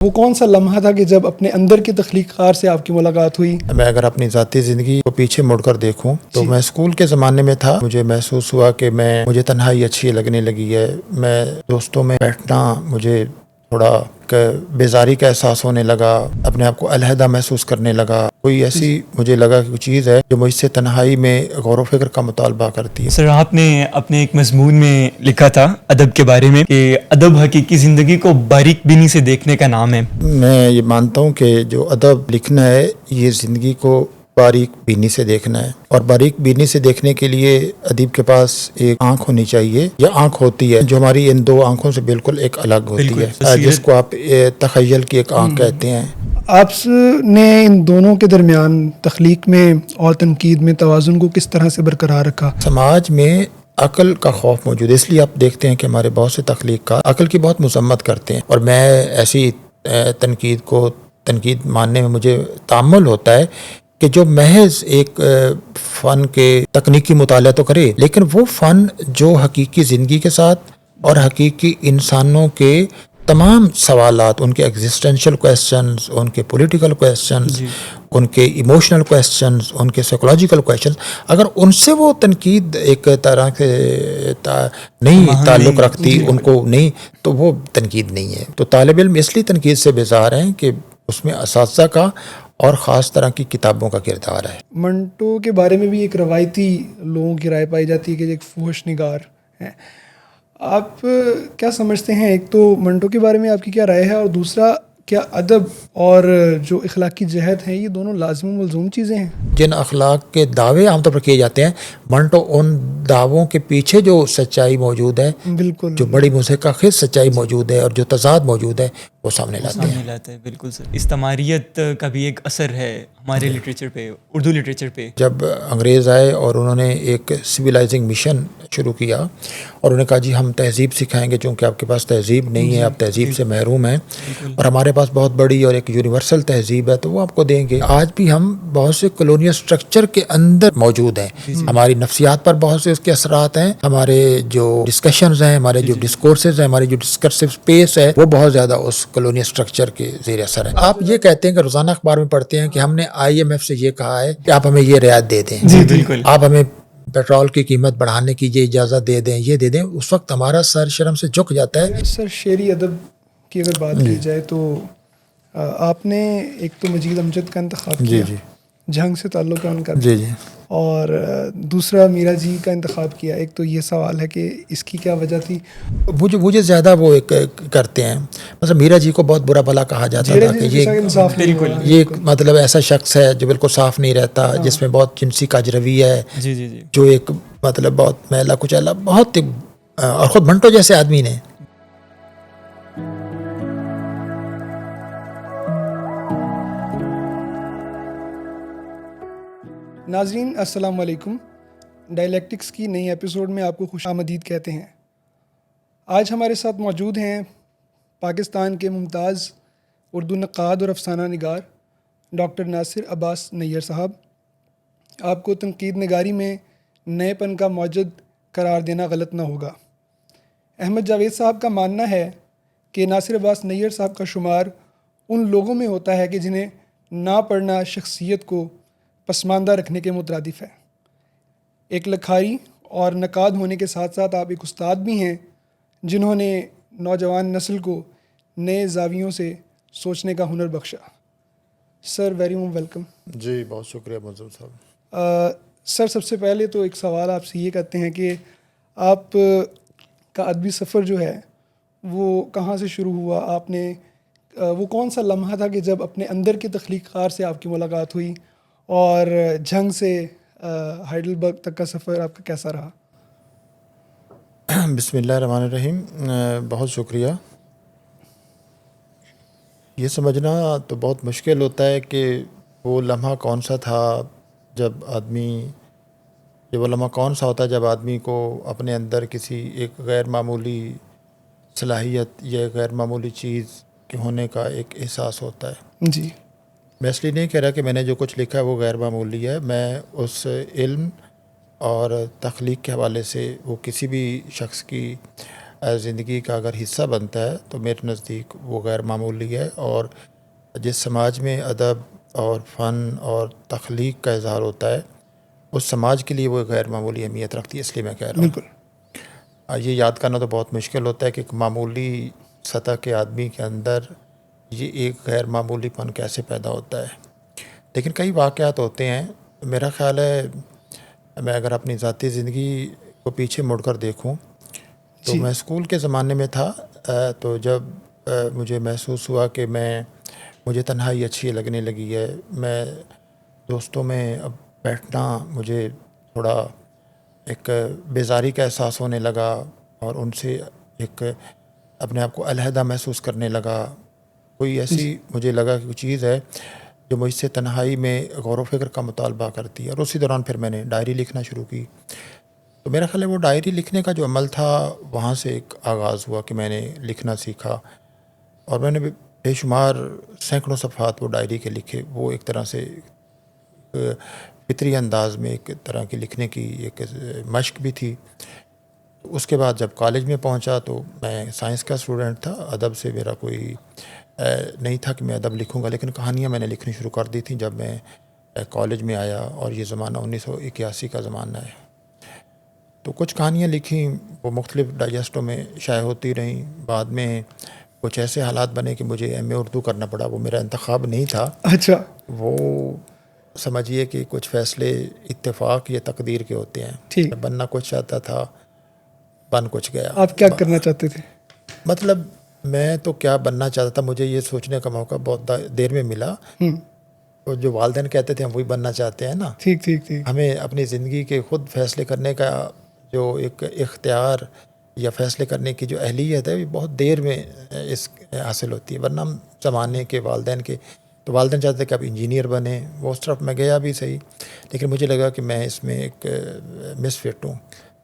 وہ کون سا لمحہ تھا کہ جب اپنے اندر کے تخلیق کار سے آپ کی ملاقات ہوئی؟ میں اگر اپنی ذاتی زندگی کو پیچھے مڑ کر دیکھوں تو میں اسکول کے زمانے میں تھا. مجھے محسوس ہوا کہ مجھے تنہائی اچھی لگنے لگی ہے. میں دوستوں میں بیٹھنا مجھے تھوڑا بیزاری کا احساس ہونے لگا. اپنے آپ کو علیحدہ محسوس کرنے لگا. کوئی ایسی مجھے لگا کہ کوئی چیز ہے جو مجھ سے تنہائی میں غور و فکر کا مطالبہ کرتی ہے. سر، آپ نے اپنے ایک مضمون میں لکھا تھا ادب کے بارے میں کہ ادب حقیقی زندگی کو باریک بینی سے دیکھنے کا نام ہے. میں یہ مانتا ہوں کہ جو ادب لکھنا ہے یہ زندگی کو باریک بینی سے دیکھنا ہے، اور باریک بینی سے دیکھنے کے لیے ادیب کے پاس ایک آنکھ ہونی چاہیے، یا آنکھ ہوتی ہے جو ہماری ان دو آنکھوں سے بالکل ایک الگ ہوتی ہے، جس کو آپ تخیل کی ایک آنکھ کہتے ہیں. آپ نے ان دونوں کے درمیان تخلیق میں اور تنقید میں توازن کو کس طرح سے برقرار رکھا؟ سماج میں عقل کا خوف موجود ہے، اس لیے آپ دیکھتے ہیں کہ ہمارے بہت سے تخلیق کا عقل کی بہت مذمت کرتے ہیں. اور میں ایسی تنقید ماننے میں مجھے تأمل ہوتا ہے کہ جو محض ایک فن کے تکنیکی مطالعہ تو کرے، لیکن وہ فن جو حقیقی زندگی کے ساتھ اور حقیقی انسانوں کے تمام سوالات، ان کے ایگزسٹینشیل کویسچنز، ان کے پولیٹیکل کویسچنز، ان کے ایموشنل کویسچنز، ان کے سائیکولوجیکل کویسچنز، اگر ان سے وہ تنقید ایک طرح سے نہیں تعلق رکھتی، ان کو نہیں، تو وہ تنقید نہیں ہے. تو طالب علم اس لیے تنقید سے بیزار ہیں کہ اس میں اساتذہ کا اور خاص طرح کی کتابوں کا کردار ہے. منٹو کے بارے میں بھی ایک روایتی لوگوں کی رائے پائی جاتی ہے کہ ایک فحش نگار ہیں. آپ کیا سمجھتے ہیں؟ ایک تو منٹو کے بارے میں آپ کی کیا رائے ہے، اور دوسرا کیا ادب اور جو اخلاقی جہت ہیں یہ دونوں لازم و ملزوم چیزیں ہیں؟ جن اخلاق کے دعوے عام طور پر کیے جاتے ہیں، منٹو ان دعووں کے پیچھے جو سچائی موجود ہے، بالکل، جو بڑی موسیقی خیز سچائی موجود ہے اور جو تضاد موجود ہے، وہ سامنے لاتے ہیں. بالکل سر، استعماریت کا بھی ایک اثر ہے ہمارے لٹریچر پہ، اردو لٹریچر پہ. جب انگریز آئے اور انہوں نے ایک سویلائزنگ مشن شروع کیا اور انہوں نے کہا جی ہم تہذیب سکھائیں گے، چونکہ آپ کے پاس تہذیب نہیں ہے، آپ تہذیب سے محروم ہیں، اور ہمارے پاس بہت بڑی اور ایک یونیورسل تہذیب ہے، تو وہ آپ کو دیں گے. آج بھی ہم بہت سے کلونیل سٹرکچر کے اندر موجود ہیں. ہماری نفسیات پر بہت سے اس کے اثرات ہیں، ہمارے جو ڈسکشنز ہیں، ہمارے جو ڈسکورسز ہیں، ہماری جو ڈسکرسو اسپیس ہے، وہ بہت زیادہ اس کلونیل سٹرکچر کے زیر اثر ہے. آپ یہ کہتے ہیں کہ روزانہ اخبار میں پڑھتے ہیں کہ ہم نے IMF سے یہ کہا ہے کہ آپ ہمیں یہ رعایت دے دیں، جی بالکل، آپ ہمیں پیٹرول کی قیمت بڑھانے کی یہ اجازت دے دیں، یہ دے دیں. اس وقت ہمارا سر شرم سے جھک جاتا ہے. سر، شعری ادب کی اگر بات کی جائے تو آپ نے ایک تو مجید امجد کا انتخاب کیا، جھنگ سے تعلق ہے ان کا، اور دوسرا میرا جی کا انتخاب کیا. ایک تو یہ سوال ہے کہ اس کی کیا وجہ تھی؟ مجھے زیادہ وہ کرتے ہیں، مثلا میرا جی کو بہت برا بھلا کہا جاتا تھا کہ یہ مطلب ایسا شخص ہے جو بالکل صاف نہیں رہتا، جس میں بہت جنسی کاجروی ہے، جو ایک مطلب بہت میلا کچیلا، بہت، اور خود منٹو جیسے آدمی نے. ناظرین السلام علیکم. ڈائلیکٹکس کی نئی ایپیسوڈ میں آپ کو خوش آمدید کہتے ہیں. آج ہمارے ساتھ موجود ہیں پاکستان کے ممتاز اردو نقاد اور افسانہ نگار ڈاکٹر ناصر عباس نیّر صاحب. آپ کو تنقید نگاری میں نئے پن کا موجد قرار دینا غلط نہ ہوگا. احمد جاوید صاحب کا ماننا ہے کہ ناصر عباس نیّر صاحب کا شمار ان لوگوں میں ہوتا ہے کہ جنہیں نہ پڑھنا شخصیت کو پسماندہ رکھنے کے مترادف ہے. ایک لکھاری اور نقاد ہونے کے ساتھ ساتھ آپ ایک استاد بھی ہیں جنہوں نے نوجوان نسل کو نئے زاویوں سے سوچنے کا ہنر بخشا. سر، ویری وارم ویلکم. جی بہت شکریہ منظور صاحب. سر، سب سے پہلے تو ایک سوال آپ سے یہ کرتے ہیں کہ آپ کا ادبی سفر جو ہے وہ کہاں سے شروع ہوا؟ آپ نے وہ کون سا لمحہ تھا کہ جب اپنے اندر کے تخلیق کار سے آپ کی ملاقات ہوئی، اور جھنگ سے ہائیڈلبرگ تک کا سفر آپ کا کیسا رہا؟ بسم اللہ الرحمن الرحیم. بہت شکریہ. یہ سمجھنا تو بہت مشکل ہوتا ہے کہ وہ لمحہ کون سا تھا جب وہ لمحہ کون سا ہوتا ہے جب آدمی کو اپنے اندر کسی ایک غیر معمولی صلاحیت یا غیر معمولی چیز کے ہونے کا ایک احساس ہوتا ہے. جی، میں اس لیے نہیں کہہ رہا کہ میں نے جو کچھ لکھا ہے وہ غیر معمولی ہے. میں اس علم اور تخلیق کے حوالے سے وہ کسی بھی شخص کی زندگی کا اگر حصہ بنتا ہے تو میرے نزدیک وہ غیر معمولی ہے، اور جس سماج میں ادب اور فن اور تخلیق کا اظہار ہوتا ہے اس سماج کے لیے وہ غیر معمولی اہمیت رکھتی ہے، اس لیے میں کہہ رہا ہوں۔ بالکل یہ یاد کرنا تو بہت مشکل ہوتا ہے کہ ایک معمولی سطح کے آدمی کے اندر یہ ایک غیر معمولی پن کیسے پیدا ہوتا ہے۔ لیکن کئی واقعات ہوتے ہیں، میرا خیال ہے میں اگر اپنی ذاتی زندگی کو پیچھے مڑ کر دیکھوں تو میں اسکول کے زمانے میں تھا، تو جب مجھے محسوس ہوا کہ مجھے تنہائی اچھی لگنے لگی ہے، میں دوستوں میں اب بیٹھنا مجھے تھوڑا ایک بیزاری کا احساس ہونے لگا، اور ان سے ایک اپنے آپ کو علیحدہ محسوس کرنے لگا۔ کوئی ایسی مجھے لگا کہ کوئی چیز ہے جو مجھ سے تنہائی میں غور و فکر کا مطالبہ کرتی ہے، اور اسی دوران پھر میں نے ڈائری لکھنا شروع کی۔ تو میرا خیال ہے وہ ڈائری لکھنے کا جو عمل تھا وہاں سے ایک آغاز ہوا کہ میں نے لکھنا سیکھا، اور میں نے بے شمار سینکڑوں صفحات وہ ڈائری کے لکھے۔ وہ ایک طرح سے فطری انداز میں ایک طرح کی لکھنے کی ایک مشق بھی تھی۔ اس کے بعد جب کالج میں پہنچا تو میں سائنس کا اسٹوڈنٹ تھا، ادب سے میرا کوئی نہیں تھا کہ میں ادب لکھوں گا، لیکن کہانیاں میں نے لکھنی شروع کر دی تھیں جب میں کالج میں آیا، اور یہ زمانہ 1981 کا زمانہ ہے۔ تو کچھ کہانیاں لکھیں، وہ مختلف ڈائجسٹوں میں شائع ہوتی رہیں۔ بعد میں کچھ ایسے حالات بنے کہ مجھے ایم اے اردو کرنا پڑا، وہ میرا انتخاب نہیں تھا۔ اچھا، وہ سمجھیے کہ کچھ فیصلے اتفاق یا تقدیر کے ہوتے ہیں۔ ٹھیک، میں بننا کچھ چاہتا تھا، بن کچھ گیا۔ آپ کیا کرنا چاہتے تھے؟ مطلب میں تو کیا بننا چاہتا تھا، مجھے یہ سوچنے کا موقع بہت دیر میں ملا۔ اور جو والدین کہتے تھے ہم وہی بننا چاہتے ہیں نا، ٹھیک ٹھیک ٹھیک، ہمیں اپنی زندگی کے خود فیصلے کرنے کا جو ایک اختیار یا فیصلے کرنے کی جو اہلیت ہے وہ بہت دیر میں اس حاصل ہوتی ہے۔ ورنہ ہم زمانے کے والدین کے تو والدین چاہتے کہ آپ انجینئر بنیں، وہ اس طرف میں گیا بھی صحیح، لیکن مجھے لگا کہ میں اس میں ایک مس فٹ ہوں،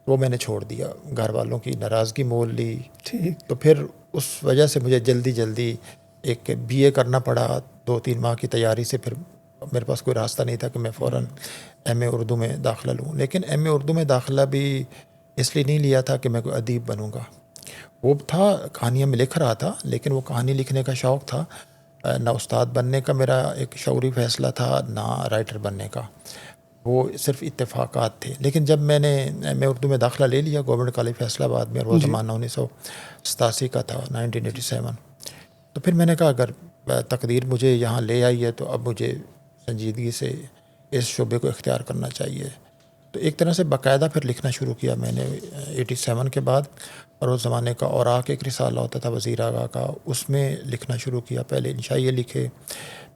وہ میں نے چھوڑ دیا۔ گھر والوں کی ناراضگی مول لی، ٹھیک، تو پھر اس وجہ سے مجھے جلدی ایک بی اے کرنا پڑا 2-3 ماہ کی تیاری سے۔ پھر میرے پاس کوئی راستہ نہیں تھا کہ میں فوراً ایم اے اردو میں داخلہ لوں، لیکن ایم اے اردو میں داخلہ بھی اس لیے نہیں لیا تھا کہ میں کوئی ادیب بنوں گا۔ وہ تھا کہانیاں میں لکھ رہا تھا، لیکن وہ کہانی لکھنے کا شوق تھا، نہ استاد بننے کا میرا ایک شعوری فیصلہ تھا، نہ رائٹر بننے کا، وہ صرف اتفاقات تھے۔ لیکن جب میں نے ایم اے اردو میں داخلہ لے لیا گورنمنٹ کالج فیصل آباد میں، اور وہ زمانہ 1987 کا تھا، 1987، تو پھر میں نے کہا اگر تقدیر مجھے یہاں لے آئی ہے تو اب مجھے سنجیدگی سے اس شعبے کو اختیار کرنا چاہیے۔ تو ایک طرح سے باقاعدہ پھر لکھنا شروع کیا میں نے 87 کے بعد، اور اس زمانے کا اوراق ایک رسالہ ہوتا تھا وزیر آغا کا، اس میں لکھنا شروع کیا۔ پہلے انشائیے لکھے،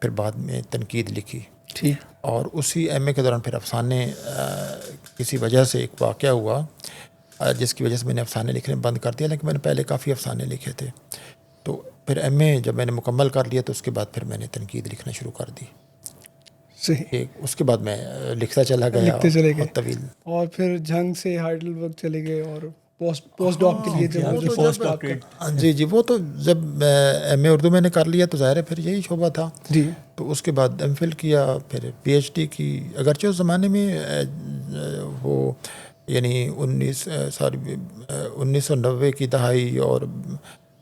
پھر بعد میں تنقید لکھی، ٹھیک، اور اسی ایم اے کے دوران پھر افسانے کسی وجہ سے ایک واقعہ ہوا جس کی وجہ سے میں نے افسانے لکھنے بند کر دیا، لیکن میں نے پہلے کافی افسانے لکھے تھے۔ تو پھر ایم اے جب میں نے مکمل کر لیا تو اس کے بعد پھر میں نے تنقید لکھنا شروع کر دی۔ صحیح، اس کے بعد میں لکھتا چلا گیا، لکھتے چلے گئے، بہت طویل۔ اور پھر جھنگ سے ہائیڈلبرگ چلے گئے، اور پوسٹ ڈاک کے لیے جب وہ وہ تو جو پوسٹ ڈاک کا، جی وہ تو جب ایم اے اردو میں نے کر لیا تو ظاہر ہے پھر یہی شعبہ تھا۔ جی تو اس کے بعد ایم فل کیا، پھر پی ایچ ڈی کی۔ اگرچہ اس زمانے میں وہ یعنی 1990 کی دہائی اور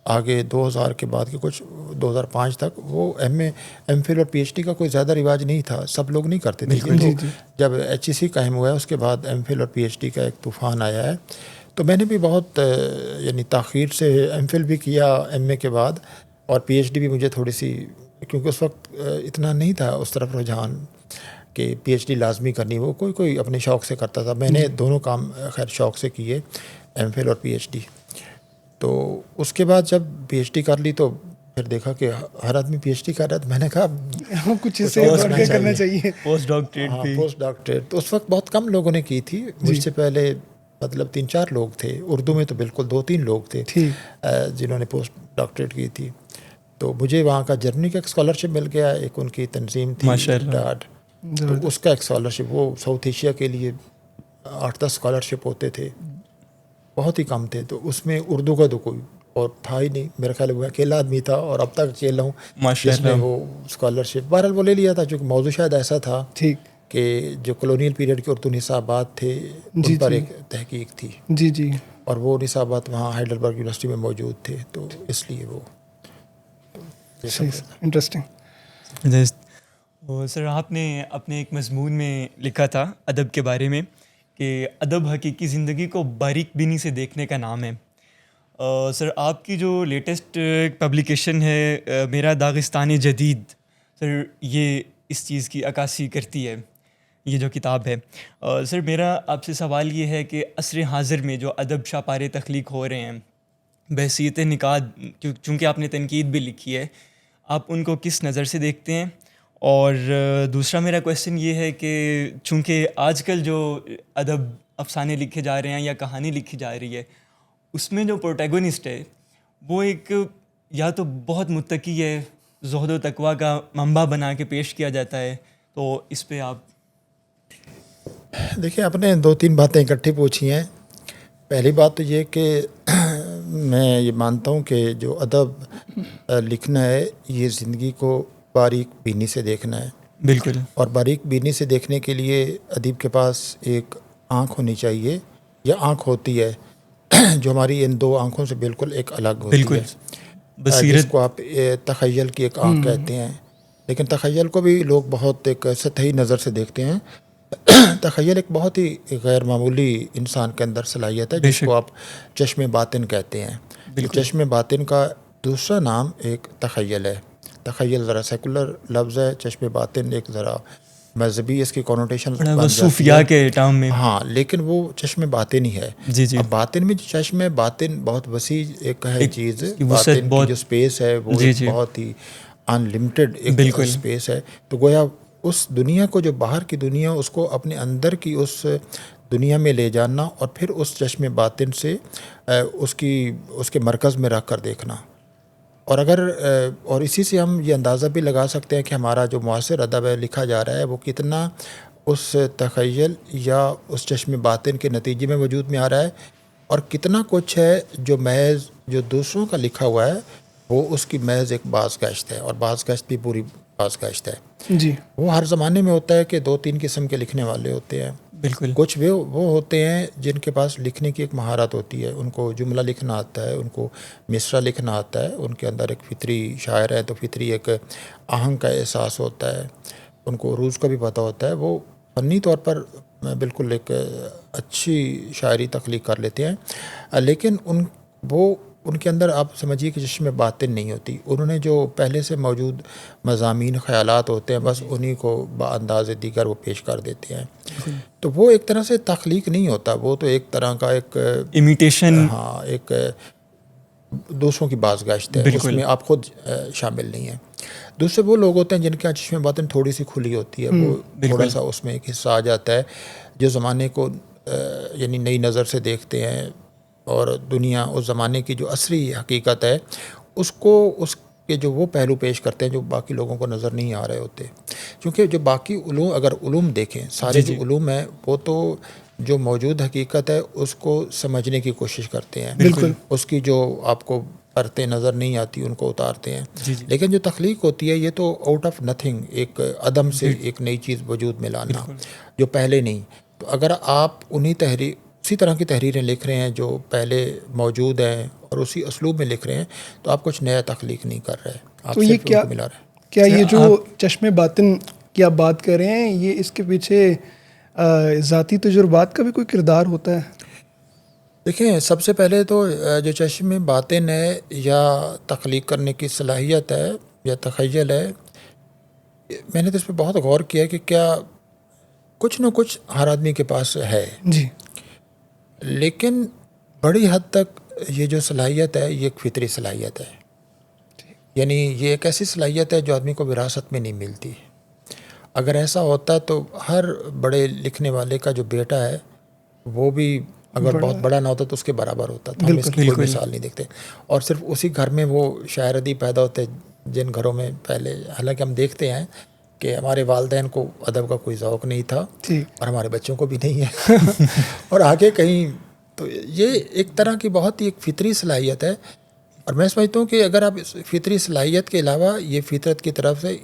آگے 2000 کے بعد کے کچھ 2005 تک وہ ایم فل اور پی ایچ ڈی کا کوئی زیادہ رواج نہیں تھا، سب لوگ نہیں کرتے تھے۔ جی جی، جب ایچ ای سی قائم ہوا ہے اس کے بعد ایم فل اور پی ایچ ڈی کا ایک طوفان آیا ہے۔ تو میں نے بھی بہت یعنی تاخیر سے ایم فل بھی کیا ایم اے کے بعد، اور پی ایچ ڈی بھی مجھے تھوڑی سی، کیونکہ اس وقت اتنا نہیں تھا اس طرف رجحان کہ پی ایچ ڈی لازمی کرنی، وہ کوئی اپنے شوق سے کرتا تھا۔ میں نے دونوں کام خیر شوق سے کیے، ایم فل اور پی ایچ ڈی۔ تو اس کے بعد جب پی ایچ ڈی کر لی تو پھر دیکھا کہ ہر آدمی پی ایچ ڈی کر رہا ہے، تو میں نے کہا کچھ اس سے بڑھ کے کرنا چاہیے، پوسٹ ڈاکٹریٹ بھی۔ پوسٹ ڈاکٹریٹ تو اس وقت بہت کم لوگوں نے کی تھی، مجھ سے پہلے مطلب 3-4 لوگ تھے، اردو میں تو بالکل 2-3 لوگ تھے جنہوں نے پوسٹ ڈاکٹریٹ کی تھی۔ تو مجھے وہاں کا جرمنی کا ایک اسکالرشپ مل گیا، ایک ان کی تنظیم تھی ڈاڈ، تو اس کا ایک اسکالرشپ، وہ ساؤتھ ایشیا کے لیے 8-10 اسکالرشپ ہوتے تھے، بہت ہی کم تھے، تو اس میں اردو کا تو کوئی اور تھا ہی نہیں، میرا خیال ہے وہ اکیلا آدمی تھا، اور اب تک اکیلا ہوں جس میں وہ اسکالرشپ۔ بہرحال وہ لے لیا تھا، چونکہ موضوع شاید ایسا تھا کہ جو کلونیل پیریڈ کے اردو نصابات تھے ان پر ایک تحقیق تھی، جی جی، اور وہ نصابات وہاں ہائیڈلبرگ یونیورسٹی میں موجود تھے، تو اس لیے وہ انٹرسٹنگ. اور سر آپ نے اپنے ایک مضمون میں لکھا تھا ادب کے بارے میں کہ ادب حقیقی زندگی کو باریک بینی سے دیکھنے کا نام ہے. سر آپ کی جو لیٹسٹ پبلیکیشن ہے میرا داغستان جدید، سر یہ اس چیز کی عکاسی کرتی ہے، یہ جو کتاب ہے. سر میرا آپ سے سوال یہ ہے کہ عصر حاضر میں جو ادب شاپارے تخلیق ہو رہے ہیں بحیثیت نقاد، چونکہ آپ نے تنقید بھی لکھی ہے، آپ ان کو کس نظر سے دیکھتے ہیں؟ اور دوسرا میرا کویشچن یہ ہے کہ چونکہ آج کل جو ادب افسانے لکھے جا رہے ہیں یا کہانی لکھی جا رہی ہے، اس میں جو پروٹیگونسٹ ہے وہ ایک یا تو بہت متقی ہے، زہد و تقویٰ کا منبع بنا کے پیش کیا جاتا ہے، تو اس پہ آپ دیکھیں آپ نے 2-3 باتیں اکٹھی پوچھی ہیں. پہلی بات تو یہ کہ میں یہ مانتا ہوں کہ جو ادب لکھنا ہے یہ زندگی کو باریک بینی سے دیکھنا ہے. بالکل. اور باریک بینی سے دیکھنے کے لیے ادیب کے پاس ایک آنکھ ہونی چاہیے، یا آنکھ ہوتی ہے جو ہماری ان 2 آنکھوں سے بالکل ایک الگ ہوتی بالکل. ہے، بصیرت جس کو آپ تخیل کی ایک آنکھ کہتے ہیں. لیکن تخیل کو بھی لوگ بہت ایک سطحی نظر سے دیکھتے ہیں. تخیل ایک بہت ہی غیر معمولی انسان کے اندر صلاحیت ہے جس کو آپ چشم باطن کہتے ہیں. جو چشم باطن کا دوسرا نام ایک تخیل ہے. تخیل ذرا سیکولر لفظ ہے، چشم باطن ایک ذرا مذہبی اس کی کونوٹیشن بن جاتی ہے صوفیاء کے ٹرم میں. ہاں، لیکن وہ چشم باطن ہی ہے. جی جی. اب باطن میں چشم باطن بہت وسیع ایک ہے چیز، باطن کی جو اسپیس ہے وہ ایک بہت ہی ان لمیٹڈ ایک اسپیس ہے. تو گویا اس دنیا کو، جو باہر کی دنیا، اس کو اپنے اندر کی اس دنیا میں لے جانا اور پھر اس چشم باطن سے اس کے مرکز میں رکھ کر دیکھنا. اور اسی سے ہم یہ اندازہ بھی لگا سکتے ہیں کہ ہمارا جو معاصر ادب ہے لکھا جا رہا ہے وہ کتنا اس تخیل یا اس چشم باطن کے نتیجے میں وجود میں آ رہا ہے، اور کتنا کچھ ہے جو محض جو دوسروں کا لکھا ہوا ہے وہ اس کی محض ایک باز گشت ہے، اور باز گشت بھی پوری باز گشت ہے. جی. وہ ہر زمانے میں ہوتا ہے کہ 2-3 قسم کے لکھنے والے ہوتے ہیں. بالکل. کچھ وہ ہوتے ہیں جن کے پاس لکھنے کی ایک مہارت ہوتی ہے، ان کو جملہ لکھنا آتا ہے، ان کو مصرع لکھنا آتا ہے، ان کے اندر ایک فطری شاعر ہے تو فطری ایک آہنگ کا احساس ہوتا ہے، ان کو عروض کا بھی پتہ ہوتا ہے. وہ فنی طور پر بالکل ایک اچھی شاعری تخلیق کر لیتے ہیں، لیکن ان کے اندر آپ سمجھیے کہ چشم باطن نہیں ہوتی. انہوں نے جو پہلے سے موجود مضامین، خیالات ہوتے ہیں، بس انہی کو بانداز دیگر وہ پیش کر دیتے ہیں. تو وہ ایک طرح سے تخلیق نہیں ہوتا، وہ تو ایک طرح کا ایک امیٹیشن، ہاں، ایک دوسروں کی باز گشت ہے، اس میں آپ خود شامل نہیں ہیں. دوسرے وہ لوگ ہوتے ہیں جن کے چشم باطن تھوڑی سی کھلی ہوتی ہے، وہ تھوڑا سا اس میں ایک حصہ آ جاتا ہے، جو زمانے کو یعنی نئی نظر سے دیکھتے ہیں، اور دنیا اس زمانے کی جو عصری حقیقت ہے اس کے جو وہ پہلو پیش کرتے ہیں جو باقی لوگوں کو نظر نہیں آ رہے ہوتے. کیونکہ جو باقی اگر علوم دیکھیں، سارے جو علوم ہیں وہ تو جو موجود حقیقت ہے اس کو سمجھنے کی کوشش کرتے ہیں. بالکل. اس کی جو آپ کو پرتیں نظر نہیں آتی ان کو اتارتے ہیں. لیکن جو تخلیق ہوتی ہے یہ تو آؤٹ آف نتھنگ، ایک عدم سے ایک نئی چیز وجود میں لانا جو پہلے نہیں. تو اگر آپ اسی طرح کی تحریریں لکھ رہے ہیں جو پہلے موجود ہیں اور اسی اسلوب میں لکھ رہے ہیں، تو آپ کچھ نیا تخلیق نہیں کر رہے، آپ تو یہ صرف ان کو ملا رہے ہیں. کیا یہ جو چشم باطن کی آپ بات کر رہے ہیں، یہ اس کے پیچھے ذاتی تجربات کا بھی کوئی کردار ہوتا ہے؟ دیکھیں، سب سے پہلے تو جو چشم باطن ہے یا تخلیق کرنے کی صلاحیت ہے یا تخیل ہے، میں نے تو اس پہ بہت غور کیا کہ کیا کچھ نہ کچھ ہر آدمی کے پاس ہے. جی. لیکن بڑی حد تک یہ جو صلاحیت ہے یہ ایک فطری صلاحیت ہے. یعنی یہ ایک ایسی صلاحیت ہے جو آدمی کو وراثت میں نہیں ملتی. اگر ایسا ہوتا تو ہر بڑے لکھنے والے کا جو بیٹا ہے وہ بھی اگر بہت بڑا نہ ہوتا تو اس کے برابر ہوتا. تو ہم اس کی کوئی مثال نہیں دیکھتے. اور صرف اسی گھر میں وہ شاعر ادیب پیدا ہوتے جن گھروں میں پہلے، حالانکہ ہم دیکھتے ہیں کہ ہمارے والدین کو ادب کا کوئی ذوق نہیں تھا اور ہمارے بچوں کو بھی نہیں ہے اور آگے کہیں. تو یہ ایک طرح کی بہت ہی ایک فطری صلاحیت ہے. اور میں سمجھتا ہوں کہ اگر آپ اس فطری صلاحیت کے علاوہ یہ فطرت کی طرف سے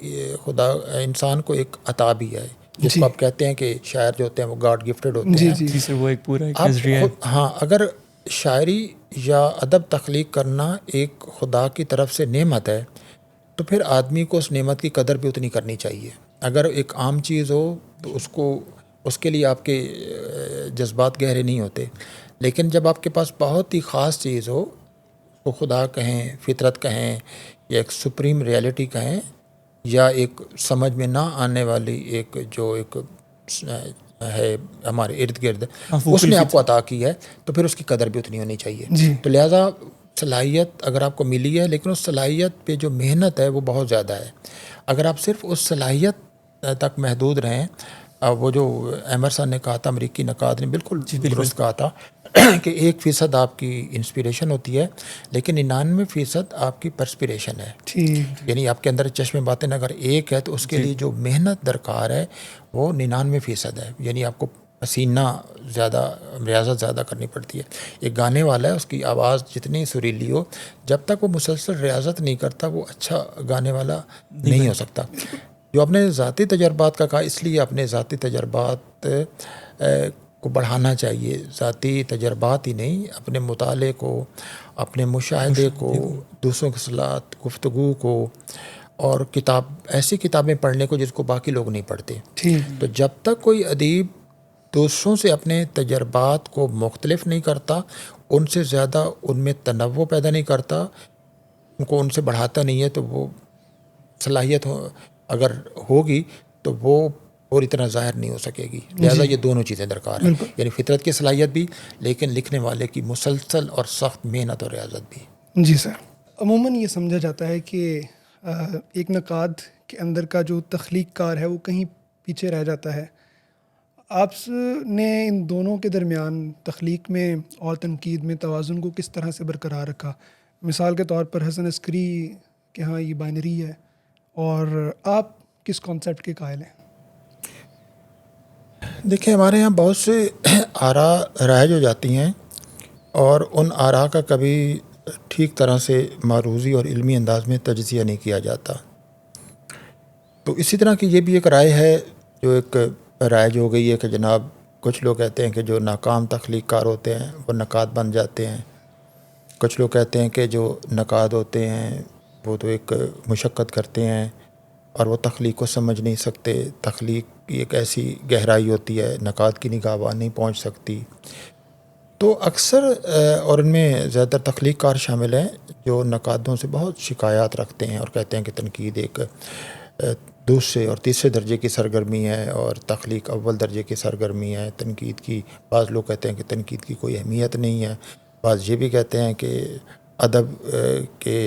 خدا انسان کو ایک عطا بھی ہے، جس کو آپ کہتے ہیں کہ شاعر جو ہوتے ہیں وہ گاڈ گفٹڈ ہوتے ہیں. جی سے وہ ایک پورا ایک نظریہ ہے. ہاں، اگر شاعری یا ادب تخلیق کرنا ایک خدا کی طرف سے نعمت ہے تو پھر آدمی کو اس نعمت کی قدر بھی اتنی کرنی چاہیے. اگر ایک عام چیز ہو تو اس کے لیے آپ کے جذبات گہرے نہیں ہوتے، لیکن جب آپ کے پاس بہت ہی خاص چیز ہو، وہ خدا کہیں، فطرت کہیں، یا ایک سپریم ریئلٹی کہیں، یا ایک سمجھ میں نہ آنے والی ایک جو ایک ہے ہمارے ارد گرد، اس نے آپ کو عطا کی ہے، تو پھر اس کی قدر بھی اتنی ہونی چاہیے. تو لہٰذا صلاحیت اگر آپ کو ملی ہے، لیکن اس صلاحیت پہ جو محنت ہے وہ بہت زیادہ ہے. اگر آپ صرف اس صلاحیت تک محدود رہیں، وہ جو ایمرسن نے کہا تھا، امریکی نقاد نے بالکل درست کہا تھا کہ 1% آپ کی انسپریشن ہوتی ہے، لیکن 99% آپ کی پرسپریشن ہے. یعنی آپ کے اندر چشم باطن اگر ایک ہے تو اس کے لیے جو محنت درکار ہے وہ 99% ہے. یعنی آپ کو پسینہ زیادہ، ریاضت زیادہ کرنی پڑتی ہے. ایک گانے والا ہے، اس کی آواز جتنی سریلی ہو، جب تک وہ مسلسل ریاضت نہیں کرتا وہ اچھا گانے والا نہیں ہو سکتا. جو اپنے ذاتی تجربات کا کہا، اس لیے اپنے ذاتی تجربات کو بڑھانا چاہیے. ذاتی تجربات ہی نہیں، اپنے مطالعے کو، اپنے مشاہدے کو، دوسروں کے ساتھ گفتگو کو، اور ایسی کتابیں پڑھنے کو جس کو باقی لوگ نہیں پڑھتے. تو جب تک کوئی ادیب دوسروں سے اپنے تجربات کو مختلف نہیں کرتا، ان سے زیادہ ان میں تنوع پیدا نہیں کرتا، ان کو ان سے بڑھاتا نہیں ہے، تو وہ صلاحیت اگر ہوگی تو وہ پوری طرح ظاہر نہیں ہو سکے گی. لہٰذا یہ دونوں چیزیں درکار ہیں، یعنی فطرت کی صلاحیت بھی، لیکن لکھنے والے کی مسلسل اور سخت محنت اور ریاضت بھی. جی سر. عموماً یہ سمجھا جاتا ہے کہ ایک نقاد کے اندر کا جو تخلیق کار ہے وہ کہیں پیچھے رہ جاتا ہے. آپ نے ان دونوں کے درمیان تخلیق میں اور تنقید میں توازن کو کس طرح سے برقرار رکھا؟ مثال کے طور پر حسن عسکری کے ہاں یہ بائنری ہے، اور آپ کس کانسیپٹ کے قائل ہیں؟ دیکھیں، ہمارے یہاں بہت سے آراء رائج ہو جاتی ہیں، اور ان آراء کا کبھی ٹھیک طرح سے معروضی اور علمی انداز میں تجزیہ نہیں کیا جاتا. تو اسی طرح کی یہ بھی ایک رائے ہے جو ایک رائج ہو گئی ہے کہ جناب کچھ لوگ کہتے ہیں کہ جو ناکام تخلیق کار ہوتے ہیں وہ نقاد بن جاتے ہیں. کچھ لوگ کہتے ہیں کہ جو نقاد ہوتے ہیں وہ تو ایک مشقت کرتے ہیں اور وہ تخلیق کو سمجھ نہیں سکتے. تخلیق کی ایک ایسی گہرائی ہوتی ہے، نقاد کی نگاہ وہاں نہیں پہنچ سکتی. تو اکثر اور ان میں زیادہ تر تخلیق کار شامل ہیں جو نقادوں سے بہت شکایات رکھتے ہیں اور کہتے ہیں کہ تنقید ایک دوسرے اور تیسرے درجے کی سرگرمی ہے اور تخلیق اول درجے کی سرگرمی ہے. تنقید کی بعض لوگ کہتے ہیں کہ تنقید کی کوئی اہمیت نہیں ہے. بعض یہ بھی کہتے ہیں کہ ادب کے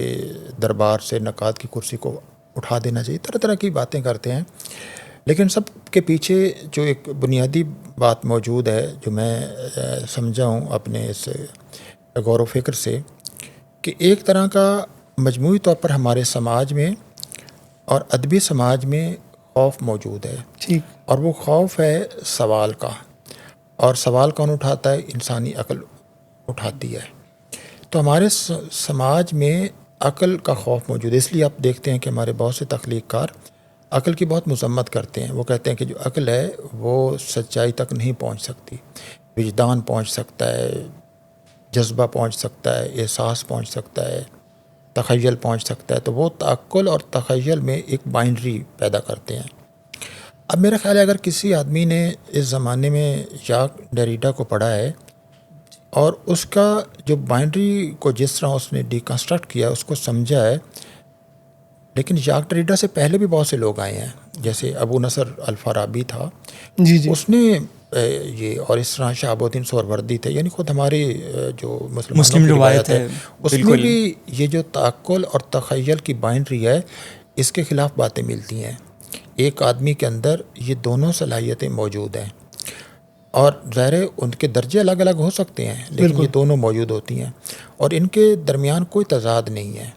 دربار سے نقاد کی کرسی کو اٹھا دینا چاہیے. طرح طرح کی باتیں کرتے ہیں، لیکن سب کے پیچھے جو ایک بنیادی بات موجود ہے جو میں سمجھا ہوں اپنے اس غور و فکر سے، کہ ایک طرح کا مجموعی طور پر ہمارے سماج میں اور ادبی سماج میں خوف موجود ہے. اور وہ خوف ہے سوال کا. اور سوال کون اٹھاتا ہے؟ انسانی عقل اٹھاتی ہے. تو ہمارے سماج میں عقل کا خوف موجود ہے. اس لیے آپ دیکھتے ہیں کہ ہمارے بہت سے تخلیق کار عقل کی بہت مذمت کرتے ہیں. وہ کہتے ہیں کہ جو عقل ہے وہ سچائی تک نہیں پہنچ سکتی. وجدان پہنچ سکتا ہے، جذبہ پہنچ سکتا ہے، احساس پہنچ سکتا ہے، تخیل پہنچ سکتا ہے. تو وہ تعقل اور تخیل میں ایک بائنڈری پیدا کرتے ہیں. اب میرا خیال ہے اگر کسی آدمی نے اس زمانے میں ژاک ڈیریڈا کو پڑھا ہے اور اس کا جو بائنڈری کو جس طرح اس نے ڈیکنسٹرکٹ کیا اس کو سمجھا ہے، لیکن ژاک ڈیریڈا سے پہلے بھی بہت سے لوگ آئے ہیں، جیسے ابو نصر الفارابی تھا، اس نے یہ، اور اس طرح شہاب الدین سہروردی تھے، یعنی خود ہمارے جو مسلمانوں کی روایت ہے اس میں بھی یہ جو تعقل اور تخیل کی بائنڈری ہے اس کے خلاف باتیں ملتی ہیں. ایک آدمی کے اندر یہ دونوں صلاحیتیں موجود ہیں، اور ظاہر ان کے درجے الگ الگ ہو سکتے ہیں، لیکن یہ دونوں موجود ہوتی ہیں اور ان کے درمیان کوئی تضاد نہیں ہے.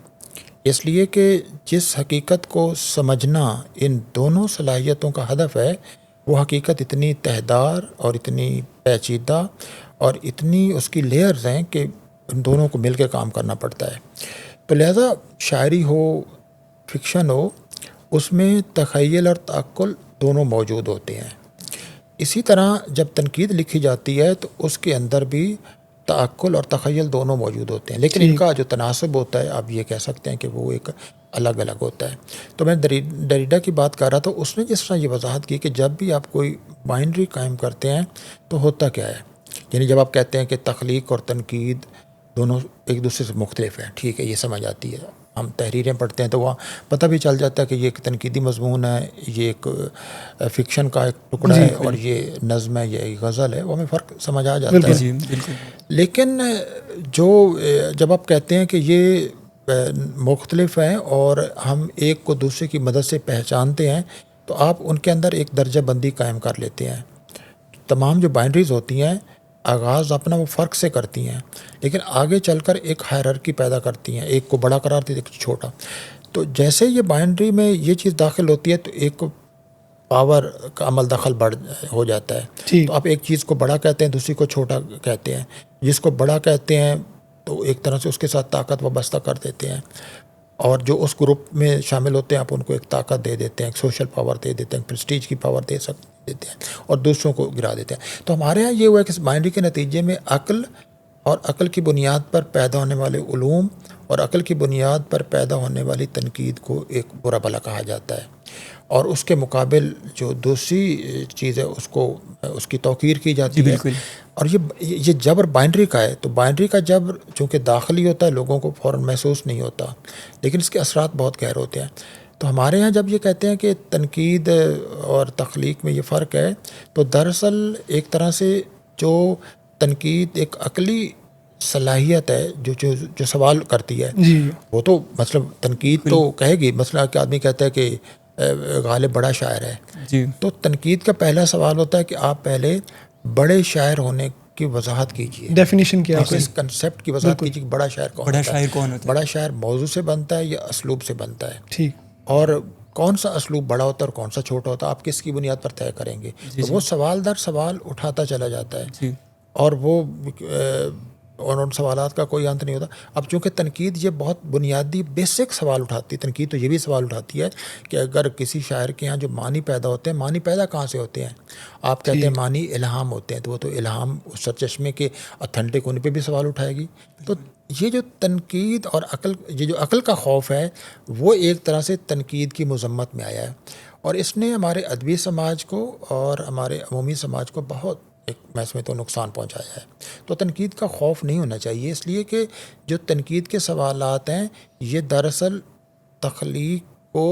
اس لیے کہ جس حقیقت کو سمجھنا ان دونوں صلاحیتوں کا ہدف ہے، وہ حقیقت اتنی تہدار اور اتنی پیچیدہ اور اتنی اس کی لیئرز ہیں کہ ان دونوں کو مل کے کام کرنا پڑتا ہے. تو لہذا شاعری ہو، فکشن ہو، اس میں تخیل اور تعقل دونوں موجود ہوتے ہیں. اسی طرح جب تنقید لکھی جاتی ہے تو اس کے اندر بھی تعقل اور تخیل دونوں موجود ہوتے ہیں، لیکن ان کا جو تناسب ہوتا ہے آپ یہ کہہ سکتے ہیں کہ وہ ایک الگ الگ ہوتا ہے. تو میں ڈیریڈا کی بات کر رہا تھا، اس نے جس طرح یہ وضاحت کی کہ جب بھی آپ کوئی بائنڈری قائم کرتے ہیں تو ہوتا کیا ہے، یعنی جب آپ کہتے ہیں کہ تخلیق اور تنقید دونوں ایک دوسرے سے مختلف ہیں، ٹھیک ہے، یہ سمجھ آتی ہے. ہم تحریریں پڑھتے ہیں تو وہاں پتہ بھی چل جاتا ہے کہ یہ ایک تنقیدی مضمون ہے، یہ ایک فکشن کا ایک ٹکڑا ہے، اور یہ نظم ہے، یہ ایک غزل ہے، وہ ہمیں فرق سمجھ آ جاتا ہے. جی بالکل. لیکن جب آپ کہتے ہیں کہ یہ مختلف ہیں اور ہم ایک کو دوسرے کی مدد سے پہچانتے ہیں، تو آپ ان کے اندر ایک درجہ بندی قائم کر لیتے ہیں. تمام جو بائنڈریز ہوتی ہیں آغاز اپنا وہ فرق سے کرتی ہیں، لیکن آگے چل کر ایک ہائرارکی پیدا کرتی ہیں، ایک کو بڑا قرار دیتے، ایک چھوٹا. تو جیسے یہ بائنڈری میں یہ چیز داخل ہوتی ہے تو ایک پاور کا عمل دخل بڑھ ہو جاتا ہے. تو آپ ایک چیز کو بڑا کہتے ہیں، دوسری کو چھوٹا کہتے ہیں. جس کو بڑا کہتے ہیں تو ایک طرح سے اس کے ساتھ طاقت وابستہ کر دیتے ہیں، اور جو اس گروپ میں شامل ہوتے ہیں آپ ان کو ایک طاقت دے دیتے ہیں، ایک سوشل پاور دے دیتے ہیں، پریسٹیج کی پاور دیتے ہیں، اور دوسروں کو گرا دیتے ہیں. تو ہمارے ہاں یہ ہوا کہ اس بائنڈری کے نتیجے میں عقل اور عقل کی بنیاد پر پیدا ہونے والے علوم اور عقل کی بنیاد پر پیدا ہونے والی تنقید کو ایک برا بھلا کہا جاتا ہے، اور اس کے مقابل جو دوسری چیز ہے اس کی توقیر کی جاتی ہے. اور یہ جبر بائنڈری کا ہے، تو بائنڈری کا جبر چونکہ داخلی ہوتا ہے لوگوں کو فوراً محسوس نہیں ہوتا، لیکن اس کے اثرات بہت گہرے ہوتے ہیں. تو ہمارے یہاں جب یہ کہتے ہیں کہ تنقید اور تخلیق میں یہ فرق ہے، تو دراصل ایک طرح سے جو تنقید ایک عقلی صلاحیت ہے جو سوال کرتی ہے، وہ تو مطلب تنقید تو کہے گی، مثلا کہ آدمی کہتا ہے کہ غالب بڑا شاعر ہے، تو تنقید کا پہلا سوال ہوتا ہے کہ آپ پہلے بڑے شاعر ہونے کی وضاحت کیجیے، ڈیفینیشن کیا ہے، اس کنسیپٹ کی وضاحت کیجیے کہ بڑا شاعر کون ہوتا ہے. بڑا شاعر موضوع سے بنتا ہے یا اسلوب سے بنتا ہے، ٹھیک، اور کون سا اسلوب بڑا ہوتا ہے اور کون سا چھوٹا ہوتا ہے، آپ کس کی بنیاد پر طے کریں گے. تو وہ سوال در سوال اٹھاتا چلا جاتا ہے، اور وہ اور ان سوالات کا کوئی انت نہیں ہوتا. اب چونکہ تنقید یہ بہت بنیادی بیسک سوال اٹھاتی ہے، تنقید تو یہ بھی سوال اٹھاتی ہے کہ اگر کسی شاعر کے ہاں جو معنی پیدا ہوتے ہیں، معنی پیدا کہاں سے ہوتے ہیں؟ آپ کہتے ہیں معنی الہام ہوتے ہیں، تو وہ تو الہام اس سرچشمے کے اتھینٹک ہونے پہ بھی سوال اٹھائے گی. تو یہ جو تنقید اور یہ جو عقل کا خوف ہے وہ ایک طرح سے تنقید کی مذمت میں آیا ہے، اور اس نے ہمارے ادبی سماج کو اور ہمارے عمومی سماج کو بہت میں سمجھتا ہوں نقصان پہنچایا ہے. تو تنقید کا خوف نہیں ہونا چاہیے، اس لیے کہ جو تنقید کے سوالات ہیں یہ دراصل تخلیق کو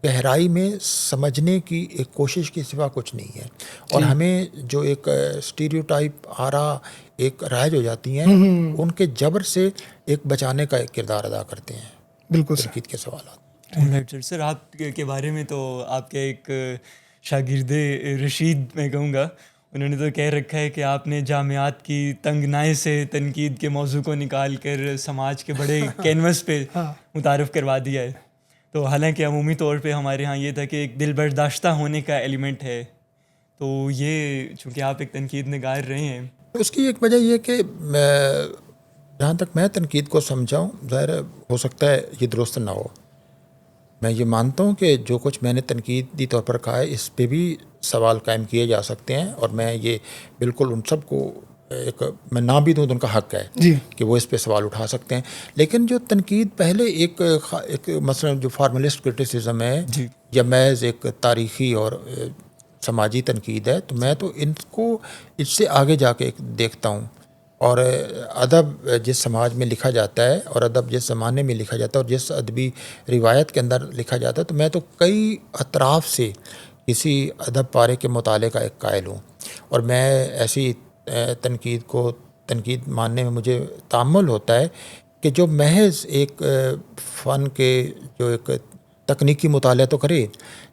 گہرائی میں سمجھنے کی ایک کوشش کے سوا کچھ نہیں ہے، اور ہمیں جو ایک اسٹیریوٹائپ آرا ایک رائج ہو جاتی ہیں ان کے جبر سے ایک بچانے کا ایک کردار ادا کرتے ہیں. بالکل تنقید کے سوالات. سر آپ کے بارے میں تو آپ کے ایک شاگرد رشید میں کہوں گا، انہوں نے تو کہہ رکھا ہے کہ آپ نے جامعات کی تنگنائی سے تنقید کے موضوع کو نکال کر سماج کے بڑے کینوس پہ متعارف کروا دیا ہے. تو حالانکہ عمومی طور پہ ہمارے ہاں یہ تھا کہ ایک دل برداشتہ ہونے کا ایلیمنٹ ہے، تو یہ چونکہ آپ ایک تنقید نگار رہے ہیں. اس کی ایک وجہ یہ کہ جہاں تک میں تنقید کو سمجھاؤں، ظاہر ہو سکتا ہے یہ درست نہ ہو، میں یہ مانتا ہوں کہ جو کچھ میں نے تنقیدی طور پر کہا ہے اس پہ بھی سوال قائم کیے جا سکتے ہیں، اور میں یہ بالکل ان سب کو میں نہ بھی دوں تو ان کا حق ہے کہ وہ اس پہ سوال اٹھا سکتے ہیں. لیکن جو تنقید پہلے ایک مثلا جو فارملسٹ کرٹیسزم ہے یا محض ایک تاریخی اور سماجی تنقید ہے، تو میں تو ان کو اس سے آگے جا کے دیکھتا ہوں. اور ادب جس سماج میں لکھا جاتا ہے اور ادب جس زمانے میں لکھا جاتا ہے اور جس ادبی روایت کے اندر لکھا جاتا ہے، تو میں تو کئی اطراف سے کسی ادب پارے کے مطالعے کا ایک قائل ہوں، اور میں ایسی تنقید ماننے میں مجھے تأمل ہوتا ہے کہ جو محض ایک فن کے جو ایک تکنیکی مطالعہ تو کرے،